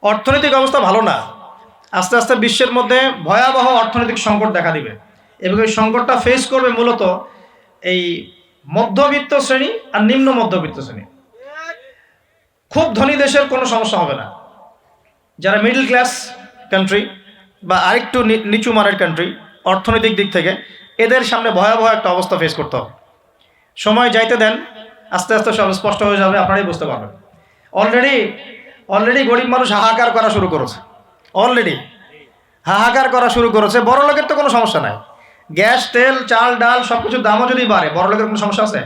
অর্থনৈতিক অবস্থা ভালো না। আস্তে আস্তে বিশ্বের মধ্যে ভয়াবহ অর্থনৈতিক সংকট দেখা দিবে এবং এই সংকটটা ফেস করবে মূলত এই মধ্যবিত্ত শ্রেণী আর নিম্ন মধ্যবিত্ত শ্রেণী। খুব ধনী দেশের কোনো সমস্যা হবে না, যারা মিডল ক্লাস কান্ট্রি বা আরেকটু নিচু মানের কান্ট্রি অর্থনৈতিক দিক থেকে, এদের সামনে ভয়াবহ একটা অবস্থা ফেস করতে হবে। সময় যাইতে দেন, আস্তে আস্তে সব স্পষ্ট হয়ে যাবে, আপনারাই বুঝতে পারবেন। অলরেডি গরিব মানুষ হাহাকার করা শুরু করেছে, হাহাকার করা শুরু করেছে। বড় লোকের তো কোনো সমস্যা নাই, গ্যাস তেল চাল ডাল সব কিছুর দামও যদি বাড়ে, বড় লোকের কোনো সমস্যা আছে?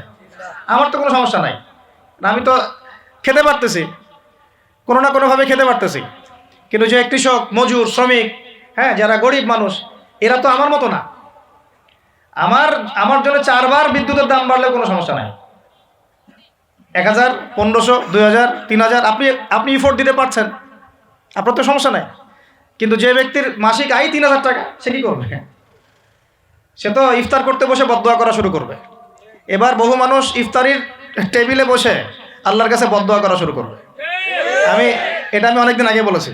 আমার তো কোনো সমস্যা নাই, আমি তো খেতে পারতেছি, কোনো না কোনোভাবে খেতে পারতেছি। কিন্তু যে কৃষক মজুর শ্রমিক, হ্যাঁ, যারা গরিব মানুষ, এরা তো আমার মতো না। আমার জন্য 4 বার বিদ্যুতের দাম বাড়লেও কোনো সমস্যা নাই। 1000, 1500, 2000, 3000 আপনি ইফোর্ট দিতে পারছেন, আপনার তো সমস্যা নাই। কিন্তু যে ব্যক্তির মাসিক আয় 3000 টাকা, সে কি করবে? সে তো ইফতার করতে বসে বদদোয়া করা শুরু করবে। এবার বহু মানুষ ইফতারির টেবিলে বসে আল্লাহর কাছে বদদোয়া করা শুরু করবে। এটা আমি অনেকদিন আগে বলেছি,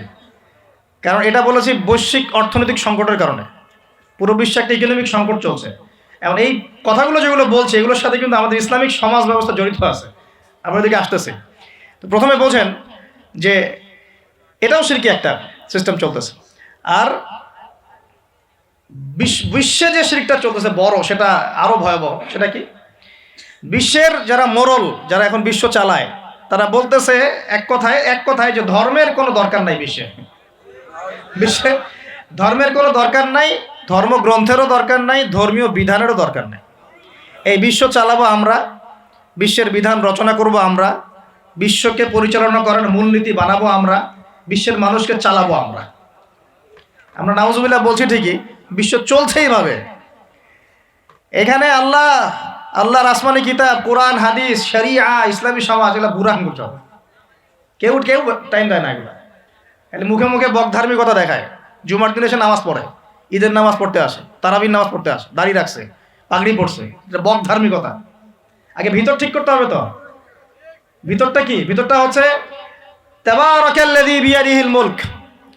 কারণ এটা বলেছি বৈশ্বিক অর্থনৈতিক সংকটের কারণে। পুরো বিশ্বে একটা ইকোনমিক সংকট চলছে। এবং এই কথাগুলো যেগুলো বলছে, এগুলোর সাথে কিন্তু আমাদের ইসলামিক সমাজ ব্যবস্থা জড়িত আছে। আমরা এদিকে আসতেছি। তো প্রথমে বলছেন যে এটাও শিরকি একটা সিস্টেম চলতেছে। আর বিশ্বে যে শিরকটা চলতেছে বড়, সেটা আরো ভয়াবহ। সেটা কি? বিশ্বের যারা মোরল, যারা এখন বিশ্ব চালায়, তারা বলতেছে এক কথায় যে ধর্মের কোনো দরকার নাই। বিশ্বে ধর্মের কোনো দরকার নাই, ধর্মগ্রন্থেরও দরকার নাই, ধর্মীয় বিধানেরও দরকার নাই। এই বিশ্ব চালাবো আমরা, বিশ্বের বিধান রচনা করব আমরা, বিশ্বকে পরিচালনা করার মূলনীতি বানাবো আমরা, বিশ্বের মানুষকে চালাবো আমরা। নাউজুবিল্লাহ বলছি ঠিকই, বিশ্ব চলছে এইভাবে। এখানে আল্লাহর আসমানি কিতাব, কোরআন, হাদিস, শরিয়া, ইসলামী সমাজ, এগুলো বুড়া আঙ্গুল চল। কেউ টাইম দেয় না এগুলো। মুখে মুখে বকধার্মিকতা দেখায়। জুমার দিনে সে নামাজ পড়ে, ঈদের নামাজ পড়তে আসে, তারাবির নামাজ পড়তে আসে, দাড়ি রাখছে, পাগড়ি পড়ছে, এটা বকধার্মিকতা। আগে ভিতর ঠিক করতে হবে। তো ভিতরটা কি? ভিতরটা হচ্ছে তাবারাকাল্লাযী বিয়াদিহিল মুলক।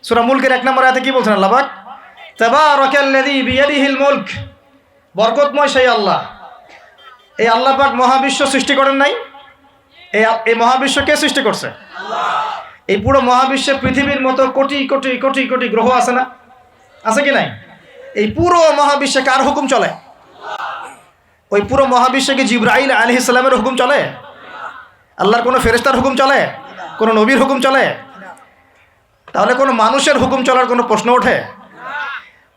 সূরা মুলকের 1 নম্বর আয়াতে কি বলছেন আল্লাহ পাক? তাবারাকাল্লাযী বিয়াদিহিল মুলক। বরকতময় সেই আল্লাহ। এই আল্লাহ পাক মহাবিশ্ব সৃষ্টি করেন নাই? এই মহাবিশ্ব কে সৃষ্টি করছে? আল্লাহ। এই পুরো মহাবিশ্বে পৃথিবীর মতো কোটি কোটি কোটি কোটি গ্রহ আছে না? আছে কি নাই? এই পুরো মহাবিশ্বে কার হুকুম চলে? ওই পুরো মহাবিশ্বে কি জিবরাইল আলাইহিস সালামের হুকুম চলে? আল্লাহর কোনো ফেরেশতার হুকুম চলে? কোনো নবীর হুকুম চলে? তাহলে কোনো মানুষের হুকুম চলার কোনো প্রশ্ন ওঠে?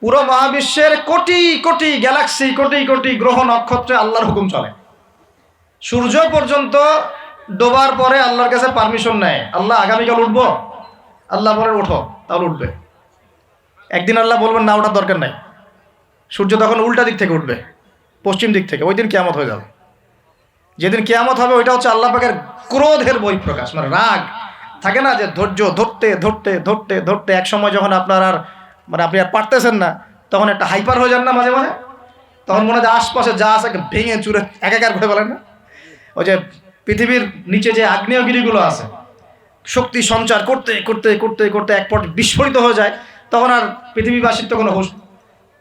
পুরো মহাবিশ্বের কোটি কোটি গ্যালাক্সি, কোটি কোটি গ্রহ নক্ষত্রে আল্লাহর হুকুম চলে। সূর্য পর্যন্ত ডোবার পরে আল্লাহর কাছে পারমিশন নেয়, আল্লাহ আগামীকাল উঠবো, আল্লাহ বলেন ওঠো, তাহলে উঠবে। একদিন আল্লাহ বলবেন না, ওঠার দরকার নাই। সূর্য তখন উল্টা দিক থেকে উঠবে, পশ্চিম দিক থেকে। ওই দিন কিয়ামত হয়ে যাবে। যেদিন কিয়ামত হবে, ওইটা হচ্ছে আল্লাহ পাকের ক্রোধের বহিঃপ্রকাশ, মানে রাগ। থাকে না যে ধৈর্য ধরতে ধরতে ধরতে ধরতে এক সময় যখন আপনি আর পারতেছেন না, তখন একটা হাইপার হয়ে যান না মাঝে মাঝে। তখন মনে হয় আশপাশে যা আছে ভেঙে চুরে একাকার করে বলেন না। ওই যে পৃথিবীর নিচে যে আগ্নেয়গিরিগুলো আছে, শক্তি সঞ্চার করতে করতে করতে করতে এক পর্যায়ে বিস্ফোরিত হয়ে যায়, তখন আর পৃথিবীবাসীর তো কোনো হুঁশ,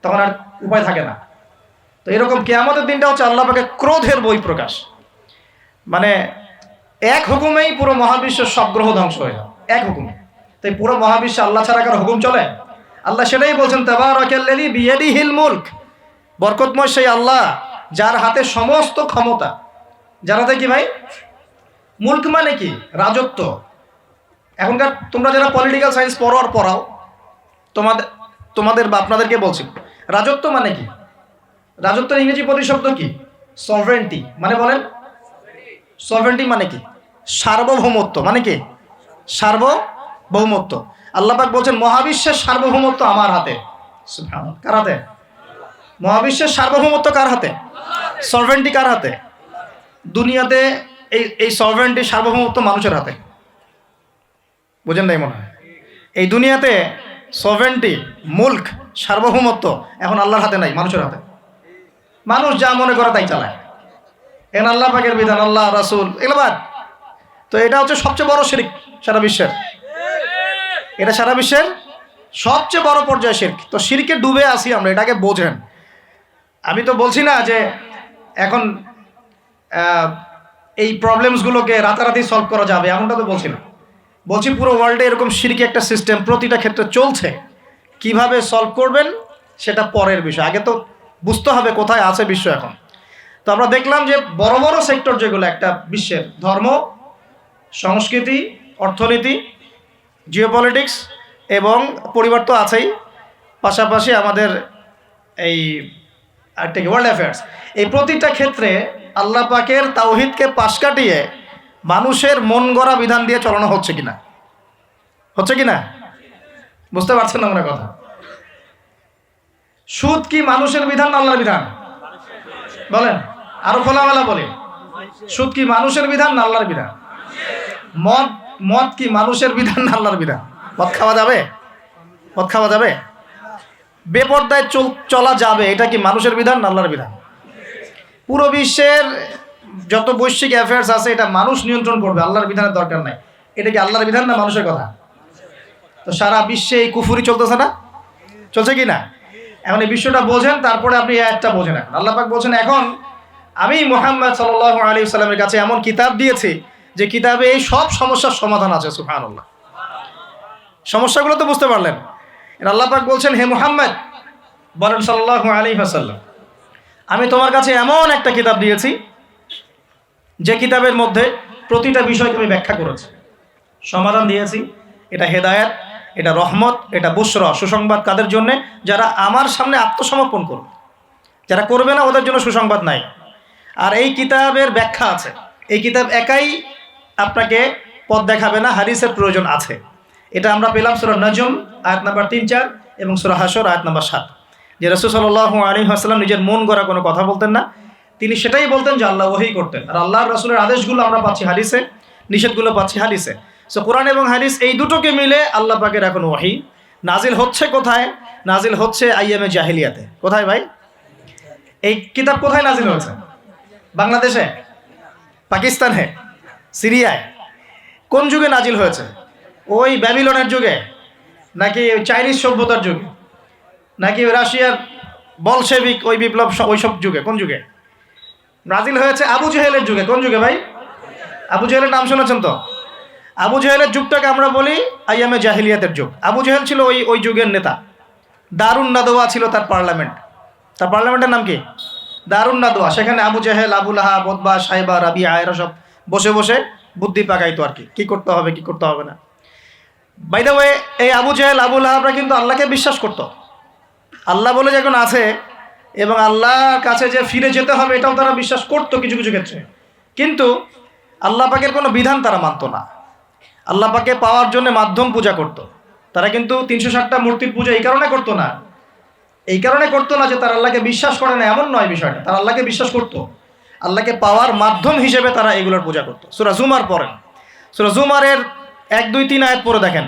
তখন আর উপায় থাকে না। তো এরকম কিয়ামতের দিনটা হচ্ছে আল্লাহ পাকের ক্রোধের বহিঃপ্রকাশ। মানে এক হুকুমেই পুরো মহাবিশ্বের সব গ্রহ ধ্বংস হয়ে যাবে, এক হুকুমে। তাই পুরো মহাবিশ্বে আল্লাহ ছাড়া কার হুকুম চলে? আল্লাহ সেটাই বলছেন, তাবারাকাল্লাযী বিয়াদিহিল মুলক। বরকতময় সেই আল্লাহ, যার হাতে সমস্ত ক্ষমতা। যার হাতে কি ভাই? মুলক মানে কি? রাজত্ব। এখনকার তোমরা যারা পলিটিক্যাল সায়েন্স পড়াও, তোমাদের বা আপনাদেরকে বলছি, রাজত্ব মানে কি? রাজত্বের ইংরেজি প্রতিশব্দ কি? সভরেন্টি। মানে বলেন, সভরেন্টি মানে কি? সার্বভৌমত্ব। মানে কি? সার্বভৌমত্ব। আল্লাহ পাক বলছেন মহাবিশ্বের সার্বভৌমত্ব আমার হাতে। সুবহানাল্লাহ। কার হাতে? মহাবিশ্বের সার্বভৌমত্ব কার হাতে? সভরেন্টি কার হাতে? দুনিয়াতে এই সভরেন্টি, সার্বভৌমত্ব মানুষের হাতে। বুঝেন নাই মনে হয়? এই দুনিয়াতে সভরেন্টি, মুলক, সার্বভৌমত্ব এখন আল্লাহর হাতে নাই, মানুষের হাতে। মানুষ যা মনে করে তাই চালায়। এখন আল্লাহ পাকের বিধান, আল্লাহ রাসূল, এগুলো বাদ। তো এটা হচ্ছে সবচেয়ে বড় শিরক সারা বিশ্বের। এটা সারা বিশ্বের সবচেয়ে বড় পর্যায়ে শিরক। তো শিরকে ডুবে আসি আমরা, এটাকে বোঝেন। আমি তো বলছি না যে এখন এই প্রবলেমসগুলোকে রাতারাতি সলভ করা যাবে, এমনটা তো বলছি না। বলছি পুরো ওয়ার্ল্ডে এরকম শিরকি একটা সিস্টেম প্রতিটা ক্ষেত্রে চলছে, কিভাবে সলভ করবেন সেটা পরের বিষয়, আগে তো বুঝতে হবে কোথায় আছে বিশ্ব এখন। তো আমরা দেখলাম যে বড় বড় সেক্টর যেগুলো একটা বিশ্বের, ধর্ম, সংস্কৃতি, অর্থনীতি, জিওপলিটিক্স এবং পরিবার তো আছেই, পাশাপাশি আমাদের এই একটা ওয়ার্ল্ড অ্যাফেয়ার্স, এই প্রতিটা ক্ষেত্রে আল্লাহ পাকের তাওহীদকে পাশ কাটিয়ে মানুষের মন গড়া বিধান দিয়ে চলানো হচ্ছে কিনা, হচ্ছে কিনা বুঝতে পারছেন না মনে কথা। সুদ কি মানুষের বিধান না আল্লাহর বিধান? বলেন, আরো খোলামেলা বলি, সুদ কি মানুষের বিধান না আল্লাহর বিধান? মদ মদ কি মানুষের বিধান না আল্লাহর বিধান? মদ খাওয়া যাবে? মদ খাওয়া যাবে? বেপরদায় চলা যাবে, এটা কি মানুষের বিধান না আল্লাহর বিধান? পুরো বিশ্বের যত বৈশ্বিক অ্যাফেয়ার্স আছে এটা মানুষ নিয়ন্ত্রণ করবে, আল্লাহর বিধানের দরকার নাই। এটা কি আল্লাহর বিধান না মানুষের কথা? তো সারা বিশ্বে এই কুফুরি চলতেছে না, চলছে কি না? এখন এই বিশ্বটা বোঝেন, তারপরে আপনি একটা বোঝেন। এখন আল্লাহ পাক বলছেন, এখন আমি মুহাম্মদ সাল্লাল্লাহু আলাইহি ওয়াসাল্লামের কাছে এমন কিতাব দিয়েছি যে কিতাবে এই সব সমস্যার সমাধান আছে। সুবহানাল্লাহ। সমস্যাগুলো তো বুঝতে পারলেন। আল্লাহ পাক বলছেন, হে মুহাম্মদ বলেন সাল্লাল্লাহু আলাইহি ওয়াসাল্লাম, আমি তোমার কাছে এমন একটা কিতাব দিয়েছি যে কিতাবের মধ্যে প্রতিটা বিষয়কে আমি ব্যাখ্যা করেছি, সমাধান দিয়েছি। এটা হেদায়েত, এটা রহমত, এটা বুশরা, সুসংবাদ কাদের জন্য? যারা আমার সামনে আত্মসমর্পণ করবে। যারা করবে না ওদের জন্য সুসংবাদ নাই। আর এই কিতাবের ব্যাখ্যা আছে। এই কিতাব একাই আপনাকে পথ দেখাবে না, হাদিসের প্রয়োজন আছে। এটা আমরা পেলাম সূরা নজম আয়াত নাম্বার 3-4 এবং সূরা হাশর আয়াত নাম্বার 7, যে রাসূল সাল্লাল্লাহু আলাইহি ওয়াসাল্লাম নিজের মন গড়া কোনো কথা বলতেন না, তিনি সেটাই বলতেন যে আল্লাহ ওহী করতেন। আর আল্লাহর রাসূলের আদেশগুলো আমরা পাচ্ছি হাদিসে, নিষেধগুলো পাচ্ছি হাদিসে। সো কোরআন এবং হাদিস এই দুটোকে মিলে আল্লাহ পাকের এখন ওহী নাজিল হচ্ছে। কোথায় নাজিল হচ্ছে? আইয়ামে জাহিলিয়াতে। কোথায় ভাই? এই কিতাব কোথায় নাজিল হয়েছে? বাংলাদেশে, পাকিস্তানে, সিরিয়ায়? কোন যুগে নাজিল হয়েছে? ওই ব্যাবিলনের যুগে, নাকি ওই চাইনিজ সভ্যতার যুগে, নাকি রাশিয়ার বলশেভিক ওই বিপ্লব ওইসব যুগে? কোন যুগে নাজিল হয়েছে? আবু জেহেলের যুগে। কোন যুগে ভাই? আবু জেহেলের নাম শুনেছেন তো? আবু জেহেলের যুগটাকে আমরা বলি আইয়ামে জাহিলিয়াতের যুগ। আবু জেহেল ছিল ওই যুগের নেতা। দারুন নাদওয়া ছিল তার পার্লামেন্ট। তার পার্লামেন্টের নাম কি? দারুন নাদওয়া। সেখানে আবু জেহেল, আবু লাহাব, উতবা, সাইবা, রাবিয়া এরা সব বসে বসে বুদ্ধি পাকাইতো আর কি করতে হবে, কি করতে হবে না। বাই দ্য ওয়ে, এই আবু জেহেল, আবু লাহাবরা কিন্তু আল্লাহকে বিশ্বাস করত। আল্লাহ বলে যখন আছে এবং আল্লাহর কাছে যে ফিরে যেতে হবে এটাও তারা বিশ্বাস করতো কিছু কিছু ক্ষেত্রে। কিন্তু আল্লাহ পাকের কোনো বিধান তারা মানতো না। আল্লাহ পাকে পাওয়ার জন্য মাধ্যম পূজা করত। তারা কিন্তু 360টা মূর্তির পূজা এই কারণে করতো না, যে তারা আল্লাহকে বিশ্বাস করে না, এমন নয় বিষয়টা। তারা আল্লাহকে বিশ্বাস করত, আল্লাহকে পাওয়ার মাধ্যম হিসেবে তারা এগুলোর পূজা করত। সূরা জুমার পড়েন, সূরা জুমারের 1, 2, 3 আয়াত পড়ে দেখেন।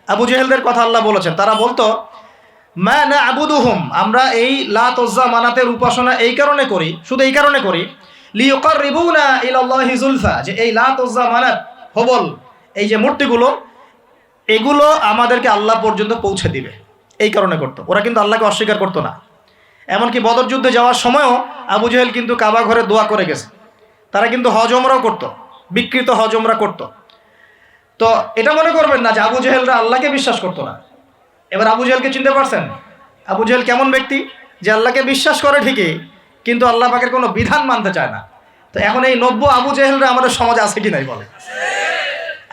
আবু জেহেলদের কথা আল্লাহ বলেছেন। তারা বলতো, মা না'বুদুহুম, আমরা এই লাত উজ্জা মানাতের উপাসনা এই কারণে করি, শুধু এই কারণে করি, লিয়ুকাররিবুনা ইলাল্লাহি যুলফা, যে এই লাত উজ্জা মানাত, হবল, এই যে মূর্তিগুলো, এগুলো আমাদেরকে আল্লাহ পর্যন্ত পৌঁছে দিবে, এই কারণে করতো। ওরা কিন্তু আল্লাহকে অস্বীকার করতো না। এমনকি বদর যুদ্ধে যাওয়ার সময়ও আবু জেহেল কিন্তু কাবা ঘরে দোয়া করে গেছে। তারা কিন্তু হজ ওমরাও করতো, বিকৃত হজ ওমরা করতো। তো এটা মনে করবেন না যে আবু জেহেলরা আল্লাহকে বিশ্বাস করতো না। এবার আবু জেহেলকে চিনতে পারছেন? আবু জেহেল কেমন ব্যক্তি? যে আল্লাহকে বিশ্বাস করে ঠিকই, কিন্তু আল্লাহ পাকের কোনো বিধান মানতে চায় না। তো এখন এই 90 আবু জেহেলরা আমাদের সমাজে আছে কি নাই বলে?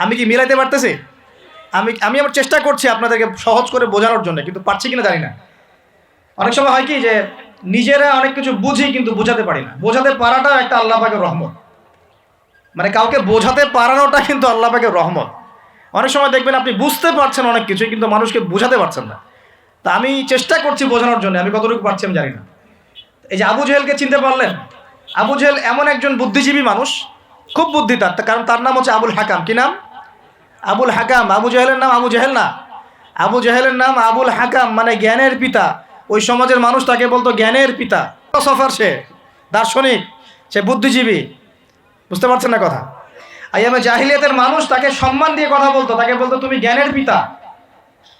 আমি কি মিলাইতে পারতেছি? আমি আমার চেষ্টা করছি আপনাদেরকে সহজ করে বোঝানোর জন্য, কিন্তু পারছি কিনা জানি না। অনেক সময় হয় কি যে নিজেরা অনেক কিছু বুঝি কিন্তু বোঝাতে পারি না। বোঝাতে পারাটা একটা আল্লাহ পাকের রহমত। মানে কাউকে বোঝাতে পারানোটা কিন্তু আল্লাহ পাকের রহমত। অনেক সময় দেখবেন আপনি বুঝতে পারছেন অনেক কিছু, কিন্তু মানুষকে বোঝাতে পারছেন না। তা আমি চেষ্টা করছি বোঝানোর জন্য, আমি কতটুকু পারছি আমি জানি না। এই যে আবু জেহেলকে চিনতে পারলেন? আবু জেহেল এমন একজন বুদ্ধিজীবী মানুষ, খুব বুদ্ধি তার, কারণ তার নাম হচ্ছে আবুল হাকাম। কি নাম? আবুল হাকাম। আবু জেহেলের নাম আবু জেহেল না, আবু জেহেলের নাম আবুল হাকাম, মানে জ্ঞানের পিতা। ওই সমাজের মানুষ তাকে বলতো জ্ঞানের পিতা। ফিলোসফার, সে দার্শনিক, সে বুদ্ধিজীবী। বুঝতে পারছেন না কথা? আইয়ামে জাহিলিয়াতের মানুষ তাকে সম্মান দিয়ে কথা বলতো, তাকে বলতো তুমি জ্ঞানের পিতা।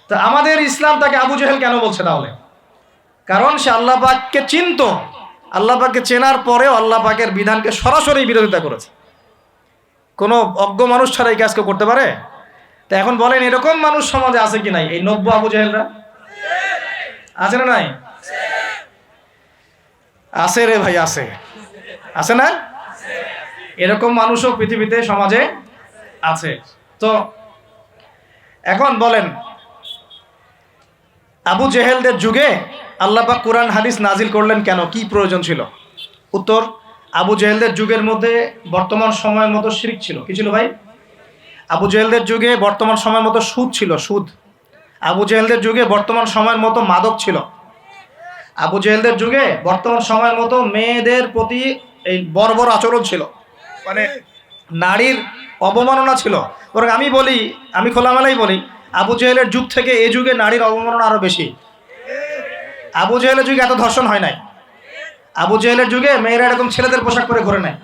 তো আমাদের ইসলাম তাকে আবু জেহেল কেন বলছে তাহলে? কারণ সে আল্লাহ পাককে চিনত, আল্লাহ পাককে চেনার পরেও আল্লাহ পাকের বিধানকে সরাসরি বিরোধিতা করেছে। কোনো অজ্ঞ মানুষ ছাড়া এই কাজ কেউ করতে পারে? তো এখন বলেন, এরকম মানুষ সমাজে আছে কি নাই? এই নব্য আবু জেহেলরা আছে না নাই? আছে রে ভাই, আছে, আছে না? এরকম মানুষও পৃথিবীতে সমাজে আছে। তো এখন বলেন, আবু জেহেলদের যুগে আল্লাহ পাক কোরআন হাদিস নাজিল করলেন কেন? কি প্রয়োজন ছিল? উত্তর, আবু জেহেলদের যুগের মধ্যে বর্তমান সময়ের মতো শিরক ছিল। কি ছিল ভাই? আবু জেহেলদের যুগে বর্তমান সময়ের মতো সুদ ছিল, সুদ। আবু জেহেলদের যুগে বর্তমান সময়ের মতো মাদক ছিল। আবু জেহেলদের যুগে বর্তমান সময়ের মতো মেয়েদের প্রতি এই বর্বর আচরণ ছিল, মানে নারীর অবমাননা ছিল। বরং আমি খোলামেলাই বলি, আবু জেহেলের যুগ থেকে এই যুগে নারীর অবমাননা আরো বেশি। আবু জেহেলের যুগে এত ধর্ষণ হয় নাই। আবু জেহেলের যুগে মেয়েরা এরকম ছেলেদের পোশাক পরে ঘোরে নাই।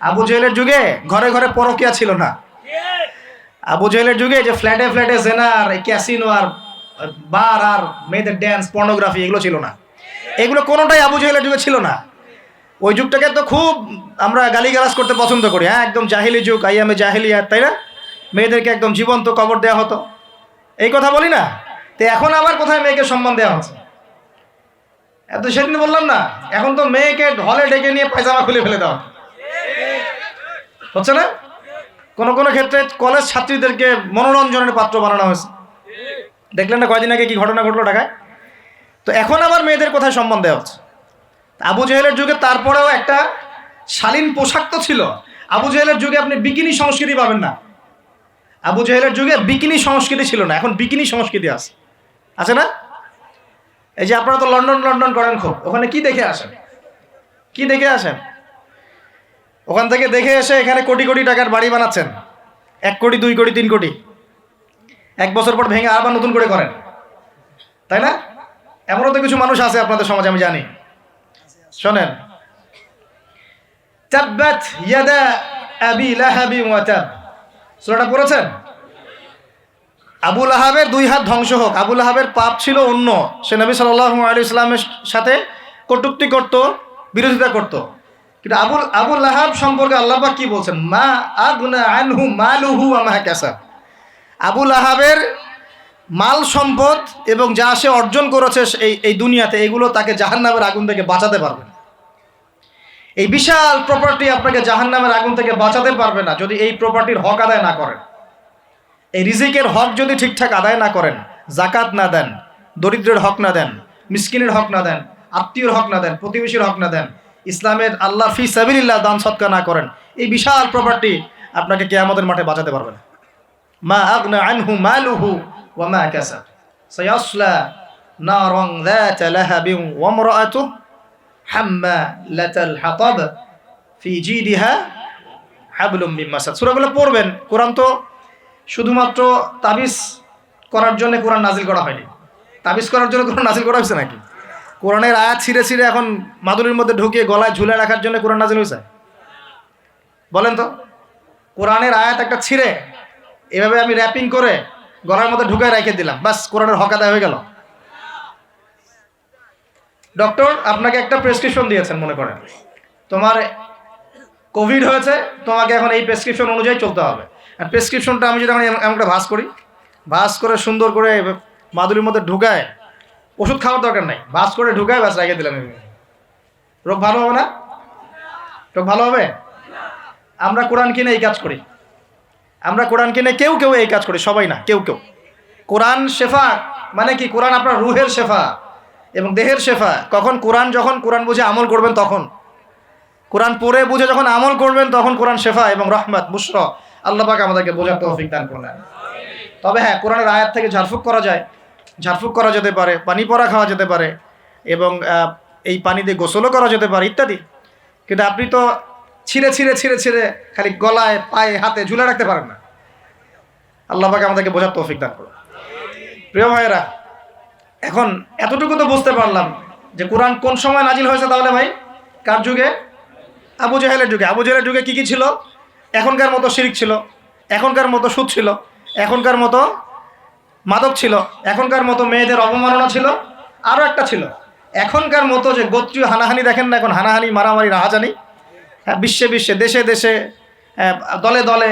আবু জেহেলের যুগে ঘরে ঘরে পরকিয়া ছিল না। আবু জেহেলের যুগে যে ফ্ল্যাটে ফ্ল্যাটে জেনার, ক্যাসিনো আর বার আর মেয়েদের ড্যান্স, পর্নোগ্রাফি, এগুলো ছিল না। এগুলো কোনোটাই আবু জেহেলের যুগে ছিল না। ওই যুগটাকে তো খুব আমরা গালিগালাজ করতে পছন্দ করি, হ্যাঁ, একদম জাহিলি যুগ, আইয়ামে জাহিলিয়াত, তাই না? মেয়েদেরকে একদম জীবন্ত কবর দেওয়া হতো, এই কথা বলি না? তো এখন আবার কোথায় মেয়েকে সম্মান দেওয়া হচ্ছে? এত সেদিন বললাম না, এখন তো মেয়েকে হলে ডেকে নিয়ে পায়জামা খুলে ফেলে দেওয়া হচ্ছে না? কোন কোন ক্ষেত্রে কলেজ ছাত্রীদেরকে মনোরঞ্জনের পাত্র বানানো হয়েছে। দেখলেন না কয়দিন আগে কি ঘটনা ঘটলো ঢাকায়? তো এখন আবার মেয়েদের কোথায় সম্মান দেওয়া হচ্ছে? আবু জেহেলের যুগে তারপরেও একটা শালীন পোশাক তো ছিল। আবু জেহেলের যুগে আপনি বিকিনি সংস্কৃতি পাবেন না। আবু জেহেলের যুগে বিকিনি সংস্কৃতি ছিল না, এখন বিকিনি সংস্কৃতি আছে না? এই যে আপনারা তো লন্ডন করেন খুব, ওখানে কি দেখে আসেন? কি দেখে আসেন? ওখান থেকে দেখে এসে এখানে কোটি কোটি টাকার বাড়ি বানাচ্ছেন, 1 কোটি 2 কোটি 3 কোটি, 1 বছর পর ভেঙে আবার নতুন করে করেন, তাই না? এমনও তো কিছু মানুষ আছে আপনাদের সমাজে, আমি জানি। শোনেন, তাব্বাত ইয়াদা আবি লাহাবি ওয়া তাব, সূরাটা পড়েছেন? আবু লাহাবের 2 হাত ধ্বংস হোক। আবু লাহাবের পাপ ছিল অন্য, সে নবী সাল্লাল্লাহু আলাইহি ওয়াসাল্লামের সাথে কটূক্তি করত, বিরোধিতা করত। কিন্তু আবু লাহাব সম্পর্কে আল্লাহ পাক কি বলছেন? মা আগনা আনহু মালুহু ওয়া মা কাসাব। আবু লাহাবের মাল সম্পদ এবং যা সে অর্জন করেছে এই দুনিয়াতে, এগুলো তাকে জাহান্নামের আগুন থেকে বাঁচাতে পারবে না। এই বিশাল প্রপার্টি আপনাকে জাহান্নামের আগুন থেকে বাঁচাতে পারবে না যদি এই প্রপার্টির হক আদায় না করেন। এই রিজিকের হক যদি ঠিকঠাক আদায় না করেন, জাকাত না দেন, দরিদ্রের হক না দেন, মিসকিনের হক না দেন, আত্মীয়র হক না দেন, প্রতিবেশীর হক না দেন, ইসলামের আল্লাহ ফি সাবিলিল্লাহ দান সদকা না করেন, এই বিশাল প্রপার্টি আপনাকে কিয়ামতের মাঠে বাঁচাতে পারবে না। মা আগনা আনহু মালুহু ওয়া মা কাসাব সায়াসলা নারান যাতা লাহাবিন ওয়া ইমরাআতুহু হাম্মালাতাল হাতাব ফি জিদিহা হাবলুম মিন মাসাদ। সূরাগুলো পড়বেন। কোরআন তো শুধুমাত্র তাবিজ করার জন্য কোরআন নাজিল করা হয়নি। তাবিজ করার জন্য কোরআন নাজিল করা হয়েছে নাকি? কোরআনের আয়াত ছিঁড়ে ছিঁড়ে এখন মাদুরির মধ্যে ঢুকিয়ে গলায় ঝুলে রাখার জন্য কোরআন নাজিল হয়েছে? বলেন তো। কোরআনের আয়াত একটা ছিঁড়ে এভাবে আমি র্যাপিং করে গলার মধ্যে ঢুকায় রেখে দিলাম, বাস কোরআনের হক আদায় হয়ে গেল? ডক্টর আপনাকে একটা প্রেসক্রিপশন দিয়েছেন, মনে করেন তোমার কোভিড হয়েছে, তোমাকে এখন এই প্রেসক্রিপশন অনুযায়ী চলতে হবে। আর প্রেসক্রিপশনটা আমি যদি এখন এমন একটা ভাঁজ করে সুন্দর করে মাদুরির মধ্যে ঢুকায়, ওষুধ খাওয়ার দরকার নাই, ভাঁজ করে ঢুকায় বাস রেখে দিলাম, রোগ ভালো হবে না? রোগ ভালো হবে? আমরা কোরআন কিনে এই কাজ করি, আমরা কোরআন কিনে কেউ এই কাজ করি, সবাই না, কেউ। কোরআন শেফা মানে কি? কোরআন আপনার রুহের শেফা এবং দেহের শেফা। যখন কোরআন বুঝে আমল করবেন, তখন কোরআন পড়ে বুঝে যখন আমল করবেন, তখন কোরআন শেফা এবং রহমত বুশরা। আল্লাহ পাক আমাদেরকে বোঝার তৌফিক দান করলেন। তবে হ্যাঁ, কোরআনের আয়াত থেকে ঝাড়ফুঁক করা যায়, ঝাড়ফুঁক করা যেতে পারে, পানি পড়া খাওয়া যেতে পারে, এবং এই পানি দিয়ে গোসলও করা যেতে পারে ইত্যাদি। কিন্তু আপনি তো ছিঁড়ে খালি গলায়, পায়ে, হাতে ঝুলে রাখতে পারেন না। আল্লাহ পাক আমাদেরকে বোঝার তৌফিক দান করুন। প্রিয় ভাইয়েরা, এখন এতটুকু তো বুঝতে পারলাম যে কোরআন কোন সময় নাজিল হয়েছে। তাহলে ভাই, কার যুগে? আবু জেহেলের যুগে। আবু জেহেলের যুগে কি ছিল? এখনকার মতো শিরক ছিল, এখনকার মতো সুদ ছিল, এখনকার মতো মাদক ছিল, এখনকার মতো মেয়েদের অবমাননা ছিল, আরও একটা ছিল এখনকার মতো যে গোত্রীয় হানাহানি, দেখেন না এখন হানাহানি মারামারি রাহাজানি, হ্যাঁ, বিশ্বে বিশ্বে দেশে দেশে, দলে দলে,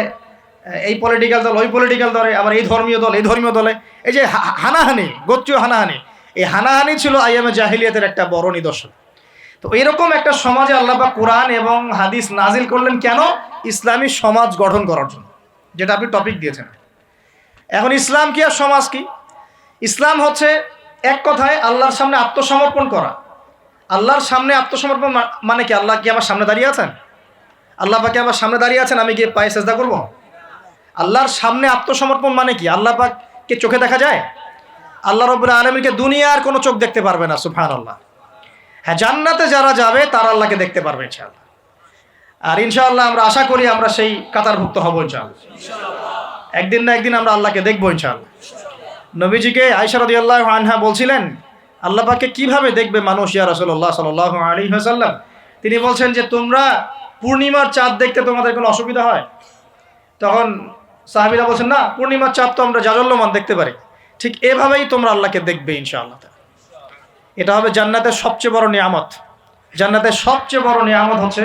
এই পলিটিক্যাল দল ওই পলিটিক্যাল দলে, আবার এই ধর্মীয় দল এই ধর্মীয় দলে, এই যে হানাহানি, গোত্রীয় হানাহানি, এই হানাহানি ছিল আইয়ামে জাহিলিয়াতের একটা বড় নিদর্শন। তো এরকম একটা সমাজে আল্লাহ পাক কোরআন এবং হাদিস নাজিল করলেন কেন? ইসলামী সমাজ গঠন করার জন্য, যেটা আপনি টপিক দিয়েছেন। এখন ইসলাম কি আর সমাজ কি? ইসলাম হচ্ছে এক কথায় আল্লাহর সামনে আত্মসমর্পণ করা। আল্লাহর সামনে আত্মসমর্পণ মানে কি? আল্লাহ কি আমার সামনে দাঁড়িয়ে আছেন? আল্লাহ পাকে আমার সামনে দাঁড়িয়ে আছেন, আমি গিয়ে পায়ে সেজদা করব? আল্লাহর সামনে আত্মসমর্পণ মানে কি? আল্লাহ পাককে চোখে দেখা যায়? আল্লাহ রাব্বুল আলামিনকে দুনিয়ার কোনো চোখ দেখতে পারবে না, সুবহানাল্লাহ। হ্যাঁ, জান্নাতে যারা যাবে তারা আল্লাহকে দেখতে পারবে ইনশাআল্লাহ। আর ইনশাআল্লাহ আমরা আশা করি আমরা সেই কাতারভুক্ত হব ইনশাআল্লাহ। একদিন না একদিন আমরা আল্লাহকে দেখবো ইনশাআল্লাহ। নবীজিকে আয়েশা রাদিয়াল্লাহু আনহা বলছিলেন, আল্লাহ পাককে কিভাবে দেখবে মানুষ ইয়া রাসূলুল্লাহ সাল্লাল্লাহু আলাইহি ওয়াসাল্লাম? তিনি বলছেন যে তোমরা পূর্ণিমার চাঁদ দেখতে তোমাদের কোনো অসুবিধা হয়? তখন সাহাবীরা বলছেন, না, পূর্ণিমার চাঁদ তো আমরা জাজল্যমান দেখতে পারি। ঠিক এভাবেই তোমরা আল্লাহকে দেখবে ইনশাআল্লাহ। এটা হবে জান্নাতের সবচেয়ে বড় নিয়ামত। জান্নাতের সবচেয়ে বড় নিয়ামত হচ্ছে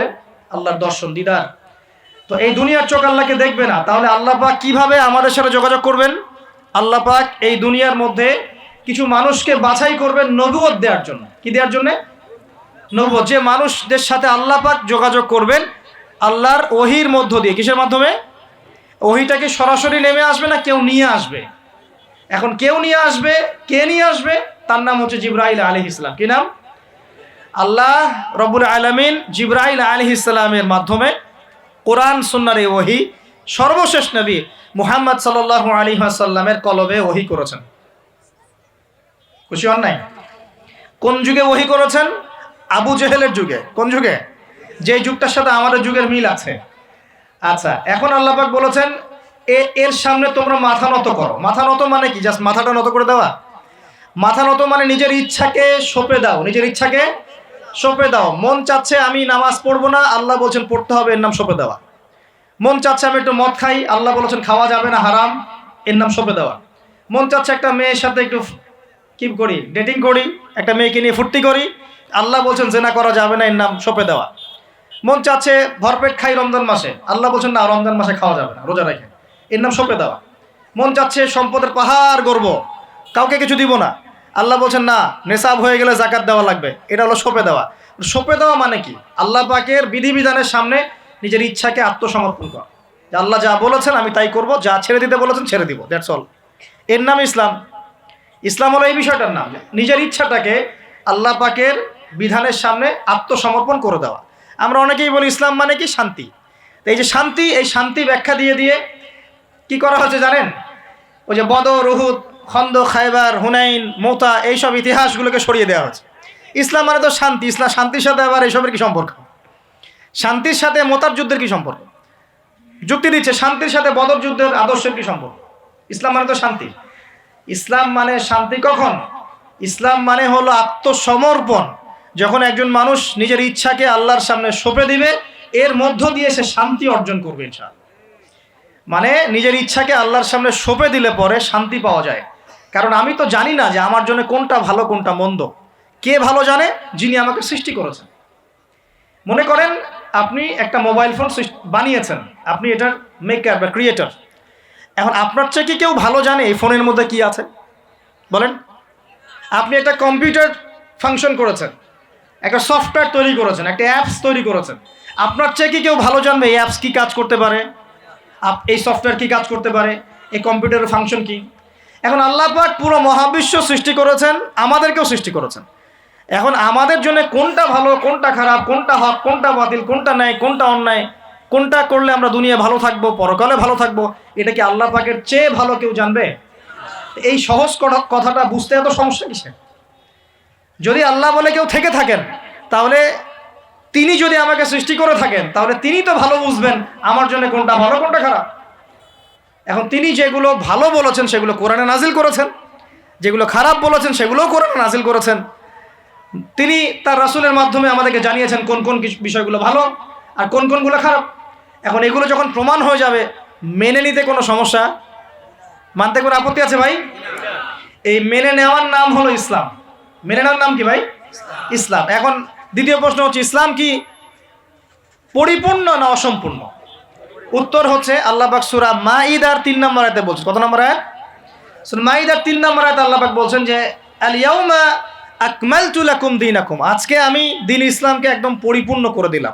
আল্লাহর দর্শন, দিদার। তো এই দুনিয়ার চোখ আল্লাহকে দেখবে না, তাহলে আল্লাহ পাক কিভাবে আমাদের সাথে যোগাযোগ করবেন? আল্লাহ পাক এই দুনিয়ার মধ্যে কিছু মানুষকে বাছাই করবেন নবুয়ত দেওয়ার জন্য। কি দেওয়ার জন্য? নবুয়ত। যে মানুষদের সাথে আল্লাহ পাক যোগাযোগ করবেন আল্লাহর ওহির মধ্য দিয়ে। কিসের মাধ্যমে? ওহিটাকে সরাসরি নেমে আসবে না, কেউ নিয়ে আসবে। এখন কেউ নিয়ে আসবে, কে নিয়ে আসবে? তার নাম হচ্ছে জিবরাইল আলাইহিস সালাম। কি নাম? আল্লাহ রব্বুল আলামিন জিবরাইল আলাইহিস সালামের মাধ্যমে কোরআন সুন্নাহর এই ওহী সর্বশেষ নবী মুহাম্মদ সাল্লাল্লাহু আলাইহি ওয়াসাল্লামের কলবে ওহী করেছেন। খুশি হন নাই? কোন যুগে ওহী করেছেন? আবু জেহেলের যুগে। কোন যুগে? যে যুগটার সাথে আমাদের যুগের মিল আছে। আচ্ছা, এখন আল্লাহ পাক বলেছেন এর সামনে তোমরা মাথা নত করো। মাথা নত মানে কি? জাস্ট মাথাটা নত করে দেওয়া? মাথা নত মানে নিজের ইচ্ছাকে সঁপে দাও, নিজের ইচ্ছাকে সঁপে দাও। মন চাচ্ছে আমি নামাজ পড়বো না, আল্লাহ বলছেন পড়তে হবে, এর নাম সঁপে দেওয়া। মন চাচ্ছে আমি একটু মদ খাই, আল্লাহ বলেছেন খাওয়া যাবে না, হারাম, এর নাম সঁপে দেওয়া। মন চাচ্ছে একটা মেয়ের সাথে একটু কি করি, ডেটিং করি, একটা মেয়েকে নিয়ে ফুর্তি করি, আল্লাহ বলছেন জেনা করা যাবে না, এর নাম সঁপে দেওয়া। মন চাচ্ছে ভরপেট খাই রমজান মাসে, আল্লাহ বলছেন না, রমজান মাসে খাওয়া যাবে না, রোজা রেখে, এর নাম সঁপে দেওয়া। মন চাচ্ছে সম্পদের পাহাড় গর্ব, কাউকে কিছু দিব না, আল্লাহ বলছেন না, নেশাব হয়ে গেলে জাকাত দেওয়া লাগবে, এটা হলো সঁপে দেওয়া। সঁপে দেওয়া মানে কি? আল্লাহ পাকের বিধিবিধানের সামনে নিজের ইচ্ছাকে আত্মসমর্পণ করা। আল্লাহ যা বলেছেন আমি তাই করব, যা ছেড়ে দিতে বলেছেন ছেড়ে দিব, দ্যাটস অল। এর নাম ইসলাম। ইসলাম হলো এই বিষয়টার নাম, নিজের ইচ্ছাটাকে আল্লাহ পাকের বিধানের সামনে আত্মসমর্পণ করে দেওয়া। আমরা অনেকেই বলি ইসলাম মানে কি? শান্তি। এই যে শান্তি, এই শান্তি ব্যাখ্যা দিয়ে দিয়ে কি করা হচ্ছে জানেন? ওই যে বদর, উহুদ, খন্দক, খায়বার, হুনাইন, মুতা, এইসব ইতিহাসগুলোকে সরিয়ে দেওয়া হচ্ছে। ইসলাম মানে তো শান্তি। ইসলাম শান্তির সাথে আবার এইসবের কি সম্পর্ক? শান্তির সাথে মোতার যুদ্ধের কি সম্পর্ক? যুক্তি দিচ্ছে শান্তির সাথে বদর যুদ্ধের আদর্শের কি সম্পর্ক? ইসলাম মানে তো শান্তি। ইসলাম মানে শান্তি কখন? ইসলাম মানে হলো আত্মসমর্পণ। যখন একজন মানুষ নিজের ইচ্ছাকে আল্লাহর সামনে সঁপে দিবে, এর মধ্য দিয়ে সে শান্তি অর্জন করবে ইনশাআল্লাহ। মানে নিজের ইচ্ছাকে আল্লাহর সামনে সঁপে দিলে পরে শান্তি পাওয়া যায়। কারণ আমি তো জানি না যে আমার জন্য কোনটা ভালো কোনটা মন্দ। কে ভালো জানে? যিনি আমাকে সৃষ্টি করেছেন। মনে করেন আপনি একটা মোবাইল ফোন বানিয়েছেন, আপনি এটার মেকার বা ক্রিয়েটর। এখন আপনার চেয়ে কি কেউ ভালো জানে এই ফোনের মধ্যে কি আছে? বলেন। আপনি একটা কম্পিউটার ফাংশন করেছেন, একটা সফটওয়্যার তৈরি করেছেন, একটা অ্যাপস তৈরি করেছেন। আপনার চেয়ে কি কেউ ভালো জানবে এই অ্যাপস কি কাজ করতে পারে, এই সফটওয়্যার কি কাজ করতে পারে, এই কম্পিউটারের ফাংশন কি? এখন আল্লাহ পাক পুরো মহাবিশ্ব সৃষ্টি করেছেন, আমাদেরকেও সৃষ্টি করেছেন। এখন আমাদের জন্য কোনটা ভালো কোনটা খারাপ, কোনটা হক কোনটা বাতিল, কোনটা ন্যায় কোনটা অন্যায়, কোনটা করলে আমরা দুনিয়া ভালো থাকবো, পরকালে ভালো থাকবো, এটা কি আল্লাহ পাকের চেয়ে ভালো কেউ জানবে? এই সহজ কথাটা বুঝতে এত সমস্যা কিসে? যদি আল্লাহ বলে কেউ থেকে থাকেন, তাহলে তিনি যদি আমাকে সৃষ্টি করে থাকেন, তাহলে তিনি তো ভালো বুঝবেন আমার জন্য কোনটা ভালো কোনটা খারাপ। এখন তিনি যেগুলো ভালো বলেছেন সেগুলো কোরআনে নাজিল করেছেন, যেগুলো খারাপ বলেছেন সেগুলোও কোরআনে নাজিল করেছেন। তিনি তার রাসূলের মাধ্যমে আমাদেরকে জানিয়েছেন কোন কোন বিষয়গুলো ভালো আর কোন কোনগুলো খারাপ। এখন এগুলো যখন প্রমাণ হয়ে যাবে, মেনে নিতে কোনো সমস্যা মানতে কোনো আপত্তি আছে ভাই? এই মেনে নেওয়ার নাম হলো ইসলাম। মেনে নেওয়ার নাম কি ভাই? ইসলাম। এখন দ্বিতীয় প্রশ্ন হচ্ছে, ইসলাম কি পরিপূর্ণ না অসম্পূর্ণ? উত্তর হচ্ছে আল্লাহ পাক সূরা মাইদার 3 নম্বর আয়াতে বলছেন। কত নম্বর আয়াত? সূরা মাইদার 3 নম্বর আয়াতে আল্লাহ পাক বলছেন যে আল ইয়াউমা আকমালতু লাকুম দীনাকুম, আজকে আমি দ্বীন ইসলামকে একদম পরিপূর্ণ করে দিলাম।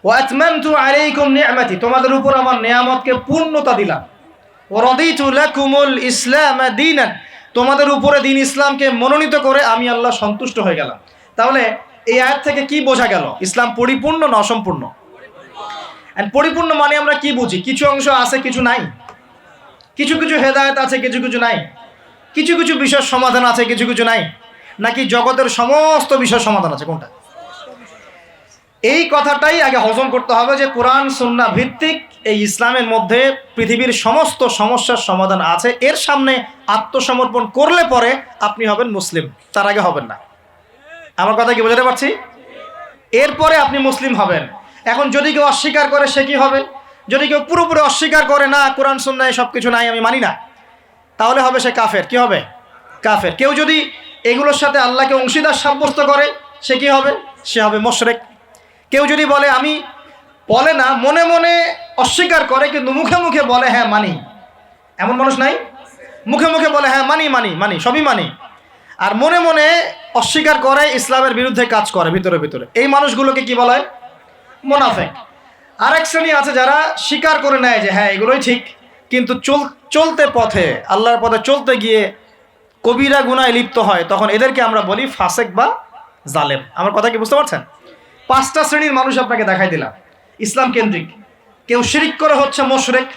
ওয়া আতমামতু আলাইকুম নি'মাতি, তোমাদের উপর আমার নিয়ামতকে পূর্ণতা দিলাম। ওয়া রাদিতু লাকুমুল ইসলাম দীনান, তোমাদের উপরে দ্বীন ইসলামকে মনোনীত করে আমি আল্লাহ সন্তুষ্ট হয়ে গেলাম। তাহলে এই আয়াত থেকে কি বোঝা গেল? ইসলাম পরিপূর্ণ না অসম্পূর্ণ? এন্ড পরিপূর্ণ মানে আমরা কি বুঝি? কিছু অংশ আছে, কিছু নাই। কিছু কিছু হেদায়েত আছে, কিছু কিছু নাই। কিছু কিছু বিষয়ের সমাধান আছে, কিছু কিছু নাই। নাকি জগতের সমস্ত বিষয়ের সমাধান আছে? কোনটা? এই কথাটাই আগে হজম করতে হবে যে কোরআন সুন্নাহ ভিত্তিক এই ইসলামের মধ্যে পৃথিবীর সমস্ত সমস্যার সমাধান আছে। এর সামনে আত্মসমর্পণ করলে পরে আপনি হবেন মুসলিম, তার আগে হবেন না। আমার কথা কি বোঝাতে পারছি? এরপরে আপনি মুসলিম হবেন। এখন যদি কেউ অস্বীকার করে সে কি হবে? যদি কেউ পুরোপুরি অস্বীকার করে, না কোরআন সুন্নাহ সব কিছু নাই, আমি মানি না, তাহলে হবে সে কাফের। কি হবে? কাফের। কেউ যদি এগুলোর সাথে আল্লাহকে অংশীদার সাব্যস্ত করে সে কি হবে? সে হবে মুশরিক। কেউ যদি বলে আমি, বলে না, মনে মনে অস্বীকার করে কিন্তু মুখে মুখে বলে হ্যাঁ মানি, এমন মানুষ নাই? মুখে মুখে বলে হ্যাঁ মানি মানি মানি সবই মানি, আর মনে মনে অস্বীকার করে, ইসলামের বিরুদ্ধে কাজ করে ভিতরে ভিতরে। এই মানুষগুলোকে কি বলা হয়? মুনাফিক। আরেক শ্রেণী আছে যারা স্বীকার করে নেয় যে হ্যাঁ এগুলোই ঠিক, কিন্তু চলতে পথে, আল্লাহর পথে চলতে গিয়ে কবিরা গুনায় লিপ্ত হয়, তখন এদেরকে আমরা বলি ফাসেক বা জালেম। আমার কথা কি বুঝতে পারছেন? 5টা শ্রেণীর মানুষ আপনাকে দেখাই দিলাম ইসলাম কেন্দ্রিক। কেউ শিরিক করে হচ্ছে মুশরিক,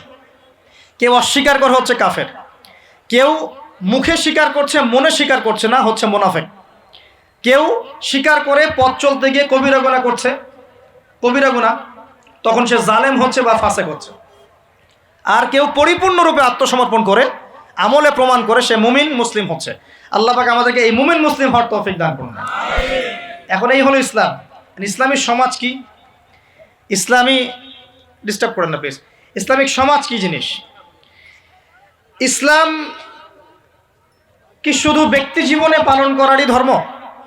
কেউ অস্বীকার করে হচ্ছে কাফের, কেউ মুখে স্বীকার করছে মনে স্বীকার করছে না, হচ্ছে মুনাফিক, কেউ স্বীকার করে পথ চলতে গিয়ে কবিরা গুনাহ করছে, কবিরা গুনাহ, তখন সে জালেম হচ্ছে বা ফাসেক হচ্ছে। আর কেউ পরিপূর্ণরূপে আত্মসমর্পণ করে আমলে প্রমাণ করে সে মুমিন মুসলিম হচ্ছে। আল্লাহ পাক আমাদেরকে এই মুমিন মুসলিম হওয়ার তৌফিক দান করুন। এখন এই হলো ইসলাম। ইসলামী সমাজ কি? ইসলামী, ডিস্টার্ব করেন না প্লিজ। ইসলামিক সমাজ কি জিনিস? ইসলাম কি শুধু ব্যক্তি জীবনে পালন করারই ধর্ম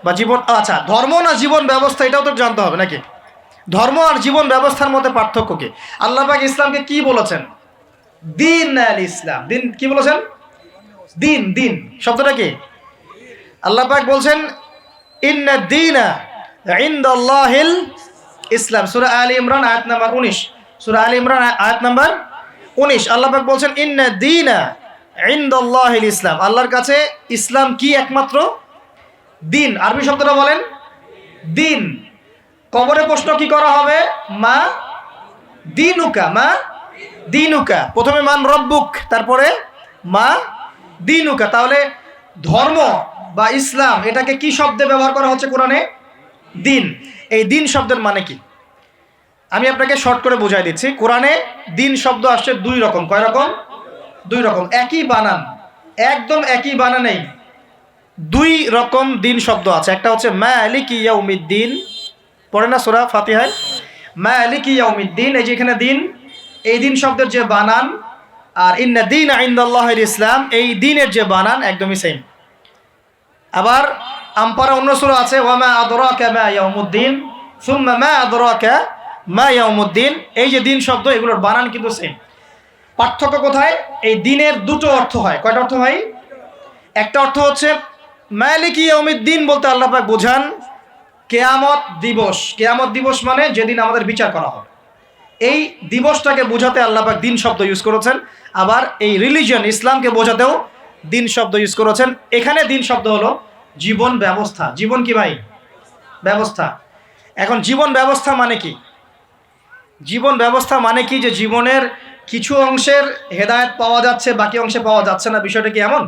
বা জীবন? আচ্ছা, ধর্ম না জীবন ব্যবস্থা, এটাও তো জানতে হবে নাকি? ধর্ম আর জীবন ব্যবস্থার মধ্যে পার্থক্য কি? আল্লাহ পাক ইসলামকে কি বলেছেন? দিন আল ইসলাম। দিন কি বলেছেন? দিন। দিন শব্দটা কি? আল্লাহ পাক বলছেন ইন্না দীনা ইনদাল্লাহিল ইসলাম। সূরা আলী ইমরান আয়াত নাম্বার 19। সূরা আলী ইমরান আয়াত নাম্বার 19 আল্লাহ পাক বলছেন ইন্না দীনা ইনদাল্লাহিল ইসলাম। আল্লাহর কাছে ইসলাম কি? একমাত্র দিন। আরবি শব্দটা বলেন দিন। কবরে প্রশ্ন কি করা হবে? মা দিনুকা, মা দিনুকা। প্রথমে মান রব্বুক, তারপরে মা দিনুকা। তাহলে ধর্ম বা ইসলাম এটাকে কি শব্দে ব্যবহার করা হচ্ছে কোরআনে? দিন। এই দিন শব্দের মানে কি আমি আপনাকে শর্ট করে বুঝাই দিচ্ছি। কোরআনে দিন শব্দ আসছে 2 রকম। কয় রকম? 2 রকম। একই বানান, একদম একই বানানেই 2 রকম দিন শব্দ আছে। একটা হচ্ছে মালিকি ইয়াউমিদ্দিন, পড়ে না সূরা ফাতিহায় মালিকি ইয়াউমিদ্দিন, এই যে এখানে দিন, এই দিন শব্দের যে বানান আর ইন্না দীনা ইনদাল্লাহিল ইসলাম, এই দিনের যে বানান একদমই সেম। আবার আমপারা অন্য সূরা আছে ওয়া মা আদরাকা মা ইয়াউমুদ্দিন সুম্মা মা আদরাকা মা ইয়াউমুদ্দিন, এই যে দিন শব্দ এগুলোর বানান কিন্তু সেম। পার্থক্য কোথায়? এই দিনের 2টো অর্থ হয়। কয়টা অর্থ হয়? একটা অর্থ হচ্ছে মালিকি ইয়াউমিদ্দিন বলতে আল্লাহ পাক বোঝান কিয়ামত দিবস। কিয়ামত দিবস মানে যেদিন আমাদের বিচার করা হবে, এই দিবসটাকে বোঝাতে আল্লাহ পাক দিন শব্দ ইউজ করেছেন। আবার এই রিলিজিয়ন ইসলামকে বোঝাতেও দিন শব্দ ইউজ করেছেন। এখানে দিন শব্দ হলো জীবন ব্যবস্থা। জীবন কি ভাই? ব্যবস্থা। এখন জীবন ব্যবস্থা মানে কি? জীবন ব্যবস্থা মানে কি যে জীবনের কিছু অংশের হেদায়েত পাওয়া যাচ্ছে, বাকি অংশে পাওয়া যাচ্ছে না, বিষয়টা কি এমন?